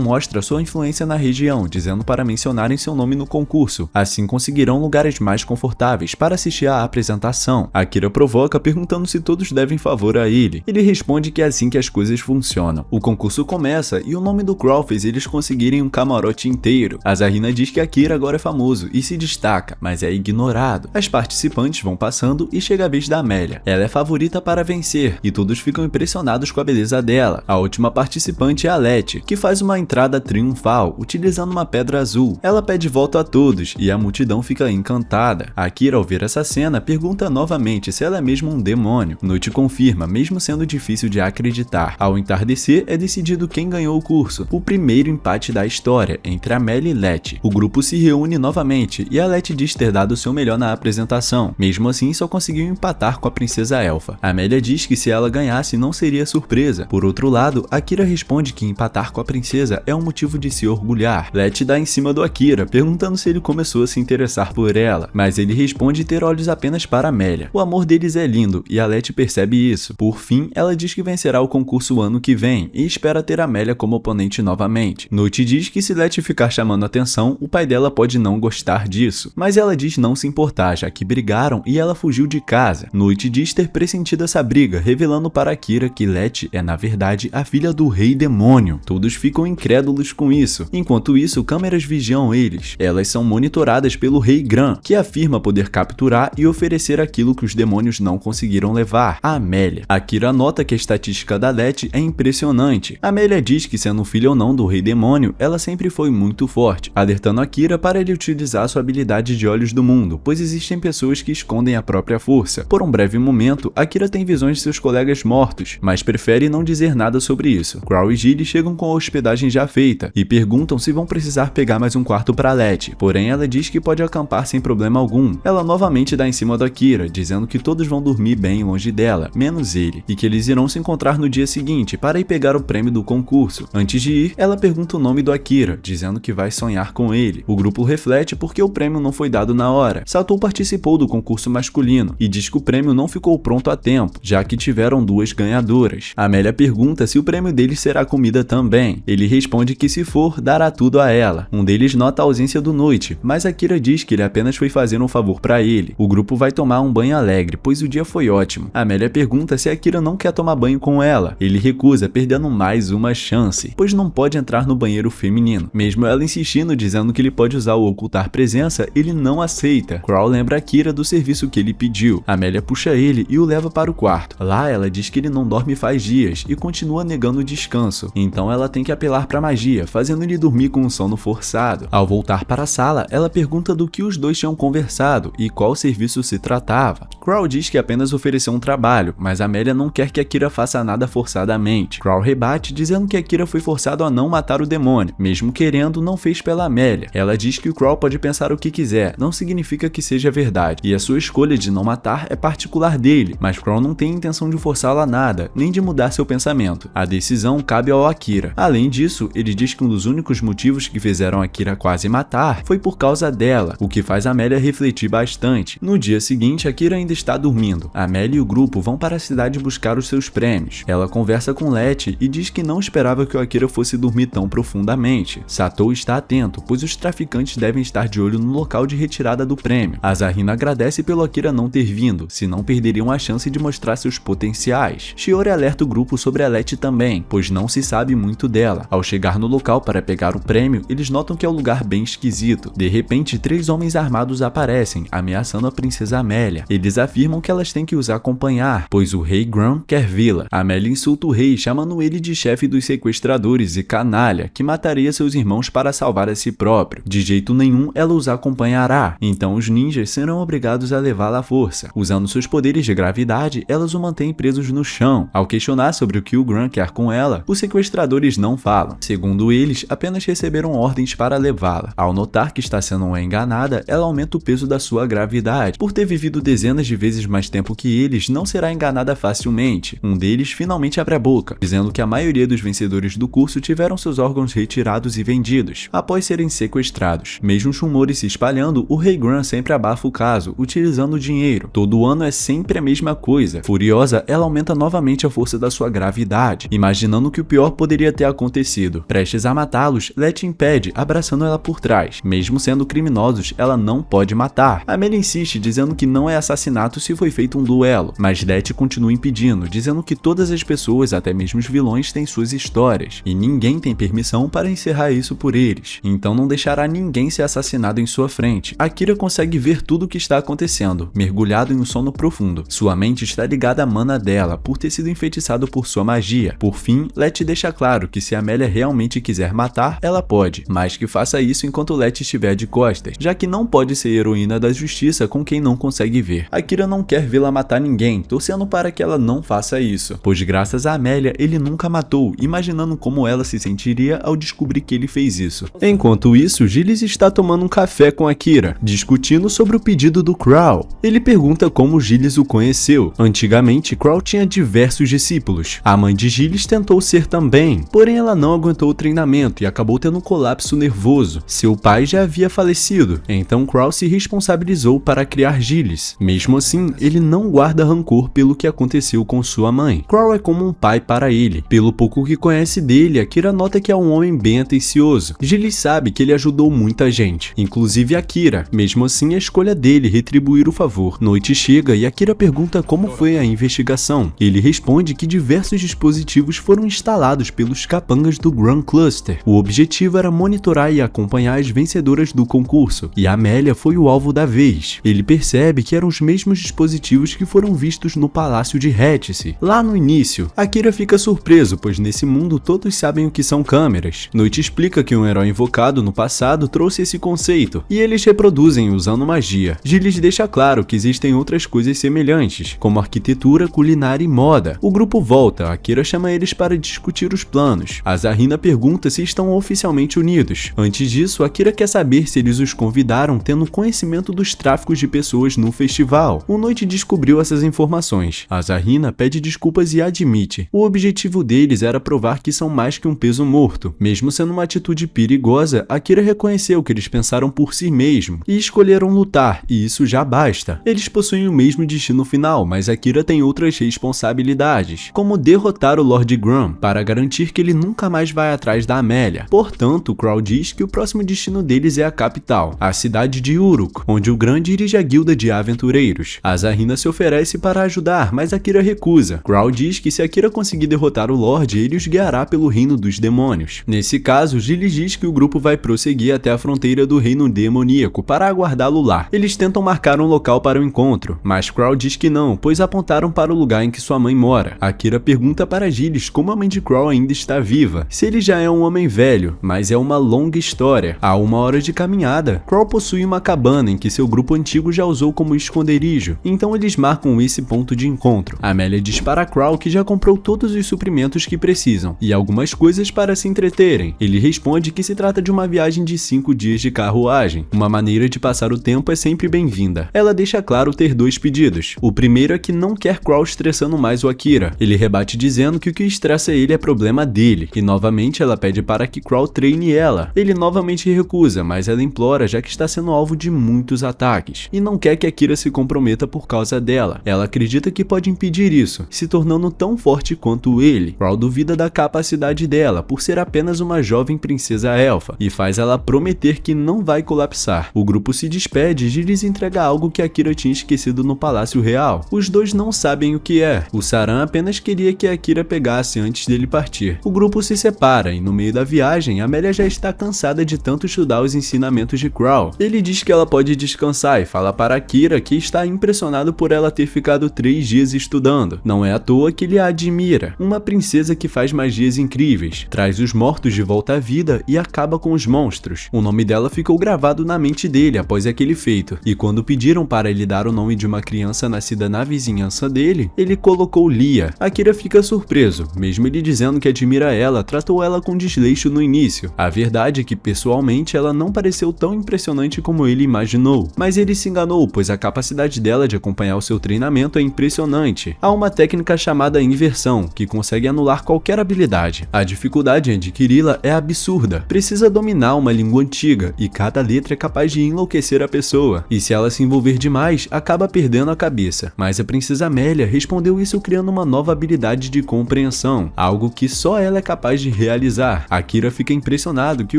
Speaker 2: mostra sua influência na região, dizendo para mencionarem seu nome no concurso. Assim conseguirão lugares mais confortáveis para assistir à apresentação. Akira provoca perguntando se todos devem favor a ele. Ele responde que é assim que as coisas funcionam. O concurso começa e o nome do Crow fez eles conseguirem um camarote inteiro. Azarina diz que Akira agora é famoso e se destaca, mas é ignorado. As participantes vão passando e chega a vez da Amélia. Ela é favorita para vencer e todos ficam impressionados com a beleza dela. A última participante é a Letty, que faz uma entrada triunfal utilizando uma pedra azul. Ela pede voto a todos e a multidão fica encantada. Akira, ao ver essa cena, pergunta novamente se ela é mesmo um demônio. Noite confirma, mesmo sendo difícil de acreditar. Ao entardecer, é decidido quem ganhou o curso. O primeiro empate da história, entre Amélia e Letty. O grupo se reúne novamente e a Letty diz ter dado o seu melhor na apresentação. Mesmo assim, só conseguiu empatar com a princesa elfa. Amélia diz que se ela ganhasse não seria surpresa. Por outro lado, Akira responde que empatar com a princesa é um motivo de se orgulhar. Letty dá em cima do Akira, perguntando se ele começou a se interessar por ela, mas ele responde ter olhos apenas para Amélia. O amor deles é lindo e a Letty percebe isso. Por fim, ela diz que venceu vencerá o concurso ano que vem e espera ter Amélia como oponente novamente. Noite diz que se Letty ficar chamando atenção, o pai dela pode não gostar disso, mas ela diz não se importar, já que brigaram e ela fugiu de casa. Noite diz ter pressentido essa briga, revelando para Akira que Letty é na verdade a filha do Rei Demônio. Todos ficam incrédulos com isso. Enquanto isso, câmeras vigiam eles. Elas são monitoradas pelo Rei Gran, que afirma poder capturar e oferecer aquilo que os demônios não conseguiram levar, a Amélia. Akira nota que a estatística da Letty é impressionante. Amélia diz que, sendo filha ou não do Rei Demônio, ela sempre foi muito forte, alertando Akira para ele utilizar sua habilidade de Olhos do Mundo, pois existem pessoas que escondem a própria força. Por um breve momento, Akira tem visões de seus colegas mortos, mas prefere não dizer nada sobre isso. Crow e Gilly chegam com a hospedagem já feita e perguntam se vão precisar pegar mais um quarto para Letty, porém ela diz que pode acampar sem problema algum. Ela novamente dá em cima do Akira, dizendo que todos vão dormir bem longe dela, menos ele, e que eles irão se encontrar no dia seguinte para ir pegar o prêmio do concurso. Antes de ir, ela pergunta o nome do Akira, dizendo que vai sonhar com ele. O grupo reflete porque o prêmio não foi dado na hora. Satou participou do concurso masculino e diz que o prêmio não ficou pronto a tempo, já que tiveram duas ganhadoras. Amélia pergunta se o prêmio deles será comida também. Ele responde que se for, dará tudo a ela. Um deles nota a ausência do Noite, mas Akira diz que ele apenas foi fazer um favor para ele. O grupo vai tomar um banho alegre, pois o dia foi ótimo. Amélia pergunta se Akira não quer tomar banho com ela. Ele recusa, perdendo mais uma chance, pois não pode entrar no banheiro feminino. Mesmo ela insistindo, dizendo que ele pode usar o ocultar presença, ele não aceita. Crow lembra Akira do serviço que ele pediu. Amélia puxa ele e o leva para o quarto. Lá ela diz que ele não dorme faz dias e continua negando o descanso. Então ela tem que apelar para magia, fazendo ele dormir com um sono forçado. Ao voltar para a sala, ela pergunta do que os dois tinham conversado e qual serviço se tratava. Crow diz que apenas ofereceu um trabalho, mas Amélia não quer que Akira faça nada forçadamente. Crow rebate, dizendo que Akira foi forçado a não matar o demônio. Mesmo querendo, não fez pela Amélia. Ela diz que o Crow pode pensar o que quiser, não significa que seja verdade, e a sua escolha de não matar é particular dele, mas Crow não tem intenção de forçá-la a nada, nem de mudar seu pensamento. A decisão cabe ao Akira. Além disso, ele diz que um dos únicos motivos que fizeram Akira quase matar foi por causa dela, o que faz Amélia refletir bastante. No dia seguinte, Akira ainda está dormindo. Amélia e o grupo vão para a cidade buscar os seus prêmios. Ela conversa com Letty e diz que não esperava que o Akira fosse dormir tão profundamente. Satou está atento, pois os traficantes devem estar de olho no local de retirada do prêmio. Asahina agradece pelo Akira não ter vindo, senão perderiam a chance de mostrar seus potenciais. Shiori alerta o grupo sobre a Letty também, pois não se sabe muito dela. Ao chegar no local para pegar o prêmio, eles notam que é um lugar bem esquisito. De repente, 3 homens armados aparecem, ameaçando a princesa Amélia. Eles afirmam que elas têm que os acompanhar, pois o rei Gran quer vê-la. Amélia insulta o rei, chamando ele de chefe dos sequestradores e canalha, que mataria seus irmãos para salvar a si próprio. De jeito nenhum, ela os acompanhará. Então os ninjas serão obrigados a levá-la à força. Usando seus poderes de gravidade, elas o mantêm presos no chão. Ao questionar sobre o que o Gran quer com ela, os sequestradores não falam. Segundo eles, apenas receberam ordens para levá-la. Ao notar que está sendo enganada, ela aumenta o peso da sua gravidade. Por ter vivido dezenas de vezes mais tempo que eles, não será enganada facilmente. Um deles finalmente abre a boca, dizendo que a maioria dos vencedores do curso tiveram seus órgãos retirados e vendidos, após serem sequestrados. Mesmo os rumores se espalhando, o rei Gran sempre abafa o caso, utilizando o dinheiro. Todo ano é sempre a mesma coisa. Furiosa, ela aumenta novamente a força da sua gravidade, imaginando que o pior poderia ter acontecido. Prestes a matá-los, Letty impede, abraçando ela por trás. Mesmo sendo criminosos, ela não pode matar. Amélia insiste, dizendo que não é assassinato se foi feito um duelo, mas Letty continua impedindo, dizendo que todas as pessoas, até mesmo os vilões, têm suas histórias, e ninguém tem permissão para encerrar isso por eles. Então não deixará ninguém ser assassinado em sua frente. Akira consegue ver tudo o que está acontecendo, mergulhado em um sono profundo. Sua mente está ligada à mana dela, por ter sido enfeitiçado por sua magia. Por fim, Letty deixa claro que se Amélia realmente quiser matar, ela pode, mas que faça isso enquanto Letty estiver de costas, já que não pode ser heroína da justiça com quem não consegue ver. Akira não quer vê-la matar ninguém, torcendo para que ela não faça isso, pois graças a Amélia ele nunca matou, imaginando como ela se sentiria ao descobrir que ele fez isso. Enquanto isso, Gilles está tomando um café com Akira, discutindo sobre o pedido do Crow. Ele pergunta como Gilles o conheceu. Antigamente, Crow tinha diversos discípulos. A mãe de Gilles tentou ser também, porém ela não aguentou o treinamento e acabou tendo um colapso nervoso. Seu pai já havia falecido, então Crow se responsabilizou para criar Gilles. Mesmo assim, ele não guarda rancor pelo que aconteceu com sua mãe. também. Crow é como um pai para ele. Pelo pouco que conhece dele, Akira nota que é um homem bem atencioso. Gilles sabe que ele ajudou muita gente, inclusive Akira. Mesmo assim, a escolha dele retribuir o favor. Noite chega e Akira pergunta como foi a investigação. Ele responde que diversos dispositivos foram instalados pelos capangas do Grand Cluster. O objetivo era monitorar e acompanhar as vencedoras do concurso, e Amélia foi o alvo da vez. Ele percebe que eram os mesmos dispositivos que foram vistos no palácio de Hétice. Lá no início, Akira fica surpreso, pois nesse mundo todos sabem o que são câmeras. Noite explica que um herói invocado no passado trouxe esse conceito, e eles reproduzem usando magia. Gilles deixa claro que existem outras coisas semelhantes, como arquitetura, culinária e moda. O grupo volta, Akira chama eles para discutir os planos. Azarina pergunta se estão oficialmente unidos. Antes disso, Akira quer saber se eles os convidaram tendo conhecimento dos tráficos de pessoas no festival. O Noite descobriu essas informações. Azarina pede desculpas e admite. O objetivo deles era provar que são mais que um peso morto. Mesmo sendo uma atitude perigosa, Akira reconheceu que eles pensaram por si mesmo e escolheram lutar, e isso já basta. Eles possuem o mesmo destino final, mas Akira tem outras responsabilidades, como derrotar o Lord Gram, para garantir que ele nunca mais vai atrás da Amélia. Portanto, Crow diz que o próximo destino deles é a capital, a cidade de Uruk, onde o Gram dirige a guilda de aventureiros. Azarina se oferece para ajudar, mas Akira recusa. Crow diz que se Akira conseguir derrotar o Lorde, ele os guiará pelo reino dos demônios. Nesse caso, Gilles diz que o grupo vai prosseguir até a fronteira do reino demoníaco para aguardá-lo lá. Eles tentam marcar um local para o encontro, mas Crow diz que não, pois apontaram para o lugar em que sua mãe mora. Akira pergunta para Gilles como a mãe de Crow ainda está viva, se ele já é um homem velho, mas é uma longa história. Há 1 hora de caminhada, Crow possui uma cabana em que seu grupo antigo já usou como esconderijo, então eles marcam esse ponto de encontro. Amélia diz para Crow que já comprou todos os suprimentos que precisam e algumas coisas para se entreterem. Ele responde que se trata de uma viagem de 5 dias de carruagem. Uma maneira de passar o tempo é sempre bem-vinda. Ela deixa claro ter 2 pedidos. O primeiro é que não quer Crow estressando mais o Akira. Ele rebate dizendo que o que estressa ele é problema dele, e novamente ela pede para que Crow treine ela. Ele novamente recusa, mas ela implora já que está sendo alvo de muitos ataques, e não quer que Akira se comprometa por causa dela. Ela acredita que pode impedir isso, se tornando tão forte quanto ele. Crow duvida da capacidade dela, por ser apenas uma jovem princesa elfa, e faz ela prometer que não vai colapsar. O grupo se despede e Gilles entrega algo que Akira tinha esquecido no Palácio Real. Os dois não sabem o que é. O Saran apenas queria que Akira pegasse antes dele partir. O grupo se separa e no meio da viagem, Amélia já está cansada de tanto estudar os ensinamentos de Crow. Ele diz que ela pode descansar e fala para Akira que está impressionado por ela ter ficado 3 dias estudando. Não é à toa que ele a admira. Uma princesa que faz magias incríveis, traz os mortos de volta à vida e acaba com os monstros. O nome dela ficou gravado na mente dele após aquele feito, e quando pediram para ele dar o nome de uma criança nascida na vizinhança dele, ele colocou Lia. Akira fica surpreso, mesmo ele dizendo que admira ela, tratou ela com desleixo no início. A verdade é que pessoalmente ela não pareceu tão impressionante como ele imaginou, mas ele se enganou, pois a capacidade dela de acompanhar o seu treinamento é impressionante. Há uma técnica chamada inversão, que consegue anular qualquer habilidade. A dificuldade em adquiri-la é absurda. Precisa dominar uma língua antiga, e cada letra é capaz de enlouquecer a pessoa, e se ela se envolver demais, acaba perdendo a cabeça. Mas a princesa Amélia respondeu isso criando uma nova habilidade de compreensão, algo que só ela é capaz de realizar. Akira fica impressionado que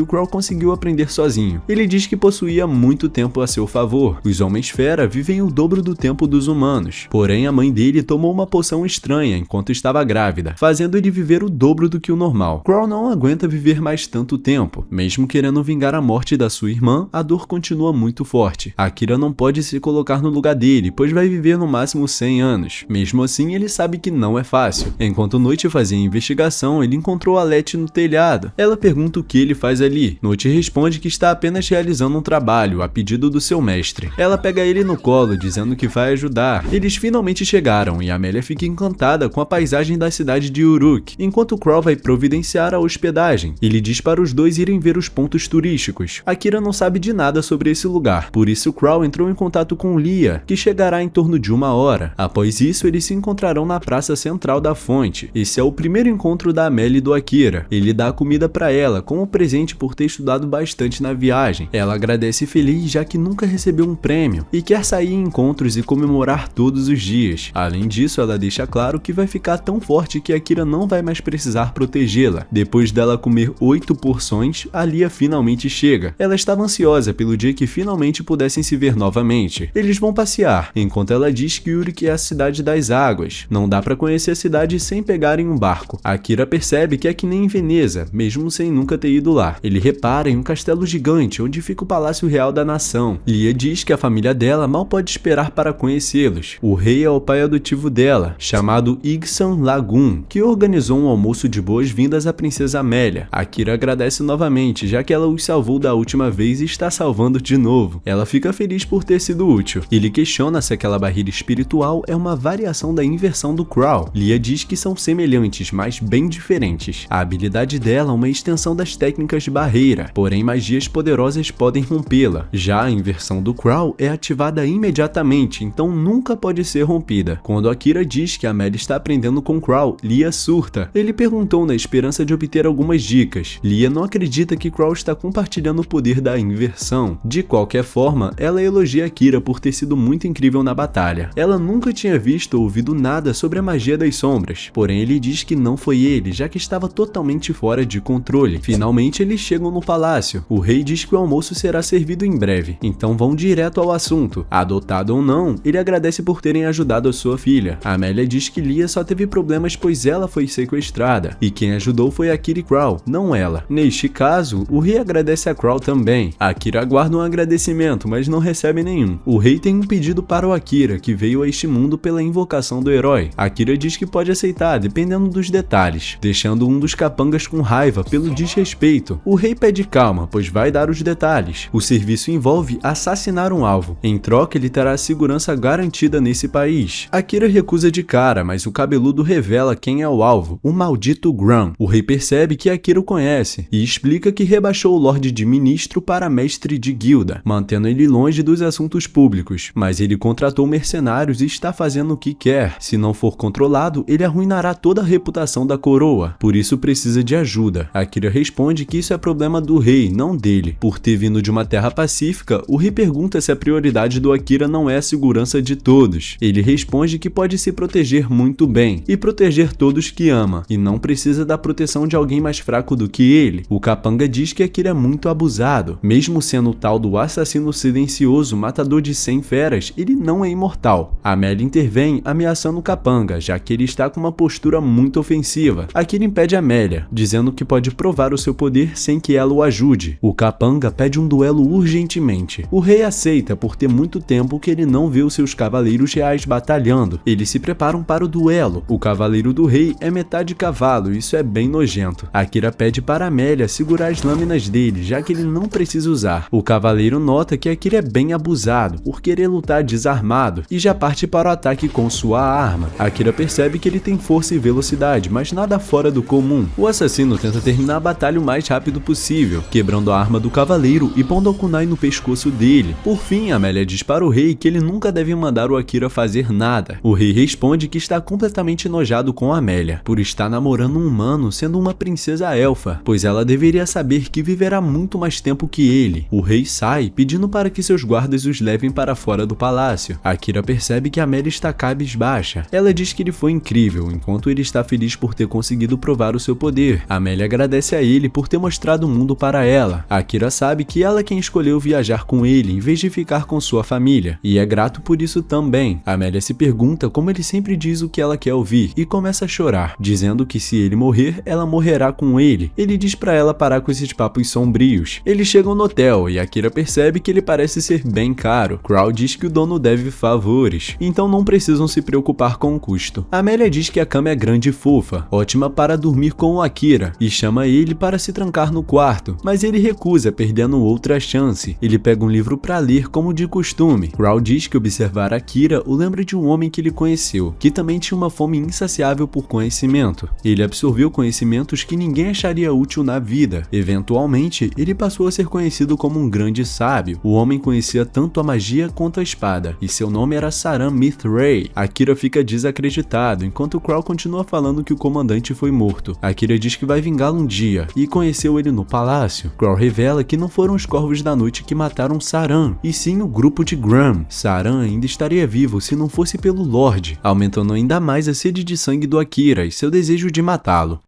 Speaker 2: o Crow conseguiu aprender sozinho. Ele diz que possuía muito tempo a seu favor. Os homens-fera vivem o dobro do tempo dos humanos. Porém, a mãe dele tomou uma poção estranha enquanto estava grávida, fazendo ele viver o dobro do que o normal. Crow não aguenta viver mais tanto tempo. Mesmo querendo vingar a morte da sua irmã, a dor continua muito forte. Akira não pode se colocar no lugar dele, pois vai viver no máximo 100 anos. Mesmo assim, ele sabe que não é fácil. Enquanto Noite fazia a investigação, ele encontrou Alete no telhado. Ela pergunta o que ele faz ali. Noite responde que está apenas realizando um trabalho, a pedido do seu mestre. Ela pega ele no colo, dizendo que vai ajudar. Eles finalmente chegaram, e Amélia fica encantada com a paisagem da cidade de Uruk, enquanto Crow vai providenciar a hospedagem. Ele diz para os dois irem ver os pontos turísticos. Akira não sabe de nada sobre esse lugar, por isso Crow entrou em contato com Lia, que chegará em torno de 1 hora. Após isso, eles se encontrarão na praça central da fonte. Esse é o primeiro encontro da Amélia e do Akira. Ele dá comida para ela, como presente por ter estudado bastante na viagem. Ela agradece feliz, já que nunca recebeu um prêmio, e quer sair em encontros e comemorar todos os dias. Além disso, ela deixa claro claro que vai ficar tão forte que Akira não vai mais precisar protegê-la. Depois dela comer 8 porções, a Lia finalmente chega. Ela estava ansiosa pelo dia que finalmente pudessem se ver novamente. Eles vão passear, enquanto ela diz que Urique é a cidade das águas. Não dá pra conhecer a cidade sem pegarem um barco. Akira percebe que é que nem em Veneza, mesmo sem nunca ter ido lá. Ele repara em um castelo gigante onde fica o Palácio Real da Nação. Lia diz que a família dela mal pode esperar para conhecê-los. O rei é o pai adotivo dela, chamado Igsan Lagoon, que organizou um almoço de boas-vindas à princesa Amélia. Akira agradece novamente, já que ela os salvou da última vez e está salvando de novo. Ela fica feliz por ter sido útil. Ele questiona se aquela barreira espiritual é uma variação da inversão do Crow. Lia diz que são semelhantes, mas bem diferentes. A habilidade dela é uma extensão das técnicas de barreira, porém magias poderosas podem rompê-la. Já a inversão do Crow é ativada imediatamente, então nunca pode ser rompida. Quando Akira diz que Amélia está aprendendo com Crow, Lia surta. Ele perguntou na esperança de obter algumas dicas. Lia não acredita que Crow está compartilhando o poder da inversão. De qualquer forma, ela elogia Akira por ter sido muito incrível na batalha. Ela nunca tinha visto ou ouvido nada sobre a magia das sombras, porém ele diz que não foi ele, já que estava totalmente fora de controle. Finalmente eles chegam no palácio. O rei diz que o almoço será servido em breve, então vão direto ao assunto. Adotado ou não, ele agradece por terem ajudado a sua filha. Amélia diz que Lia só teve problemas pois ela foi sequestrada, e quem ajudou foi Akira e Crow, não ela. Neste caso, o rei agradece a Crow também. Akira aguarda um agradecimento, mas não recebe nenhum. O rei tem um pedido para o Akira, que veio a este mundo pela invocação do herói. Akira diz que pode aceitar, dependendo dos detalhes, deixando um dos capangas com raiva pelo desrespeito. O rei pede calma, pois vai dar os detalhes. O serviço envolve assassinar um alvo. Em troca, ele terá a segurança garantida nesse país. Akira recusa de cara, mas o cabeludo revela quem é o alvo, o maldito Graham. O rei percebe que Akira o conhece e explica que rebaixou o Lorde de Ministro para mestre de guilda, mantendo ele longe dos assuntos públicos, mas ele contratou mercenários e está fazendo o que quer. Se não for controlado, ele arruinará toda a reputação da coroa, por isso precisa de ajuda. Akira responde que isso é problema do rei, não dele. Por ter vindo de uma terra pacífica, o rei pergunta se a prioridade do Akira não é a segurança de todos. Ele responde que pode se proteger muito bem e proteger todos que ama, e não precisa da proteção de alguém mais fraco do que ele. O capanga diz que Akira é muito abusado. Mesmo sendo o tal do assassino silencioso, matador de 100 feras, ele não é imortal. Amélia intervém ameaçando o capanga, já que ele está com uma postura muito ofensiva. Akira impede Amélia, dizendo que pode provar o seu poder sem que ela o ajude. O capanga pede um duelo urgentemente. O rei aceita por ter muito tempo que ele não vê os seus cavaleiros reais batalhando. Eles se preparam para o duelo. O cavaleiro do rei é metade cavalo, isso é bem nojento. Akira pede para Amélia segurar as lâminas dele, já que ele não precisa usar. O cavaleiro nota que Akira é bem abusado por querer lutar desarmado e já parte para o ataque com sua arma. Akira percebe que ele tem força e velocidade, mas nada fora do comum. O assassino tenta terminar a batalha o mais rápido possível, quebrando a arma do cavaleiro e pondo a kunai no pescoço dele. Por fim, Amélia diz para o rei que ele nunca deve mandar o Akira fazer nada. O rei responde que está completamente enojado com Amélia, por estar namorando um humano sendo uma princesa elfa, pois ela deveria saber que viverá muito mais tempo que ele. O rei sai, pedindo para que seus guardas os levem para fora do palácio. Akira percebe que Amélia está cabisbaixa. Ela diz que ele foi incrível, enquanto ele está feliz por ter conseguido provar o seu poder. Amélia agradece a ele por ter mostrado o mundo para ela. Akira sabe que ela é quem escolheu viajar com ele em vez de ficar com sua família, e é grato por isso também. Amélia se pergunta como ele sempre diz o que ela quer ouvir e começa a chorar, dizendo que se ele morrer, ela morrerá com ele. Ele diz para ela parar com esses papos sombrios. Eles chegam no hotel e Akira percebe que ele parece ser bem caro. Crow diz que o dono deve favores, então não precisam se preocupar com o custo. Amélia diz que a cama é grande e fofa, ótima para dormir com o Akira, e chama ele para se trancar no quarto, mas ele recusa, perdendo outra chance. Ele pega um livro para ler como de costume. Crow diz que observar Akira o lembra de um homem que ele conheceu, que também tinha uma fome insaciável por conhecimento. Ele absorveu conhecimentos que ninguém acharia útil na vida. Eventualmente, ele passou a ser conhecido como um grande sábio. O homem conhecia tanto a magia quanto a espada, e seu nome era Saran Mithray. Akira fica desacreditado, enquanto Crow continua falando que o comandante foi morto. Akira diz que vai vingá-lo um dia, e conheceu ele no palácio. Crow revela que não foram os Corvos da Noite que mataram Saran, e sim o grupo de Graham. Saran ainda estaria vivo se não fosse pelo Lorde, aumentando a ainda mais a sede de sangue do Akira e seu desejo de matá-lo.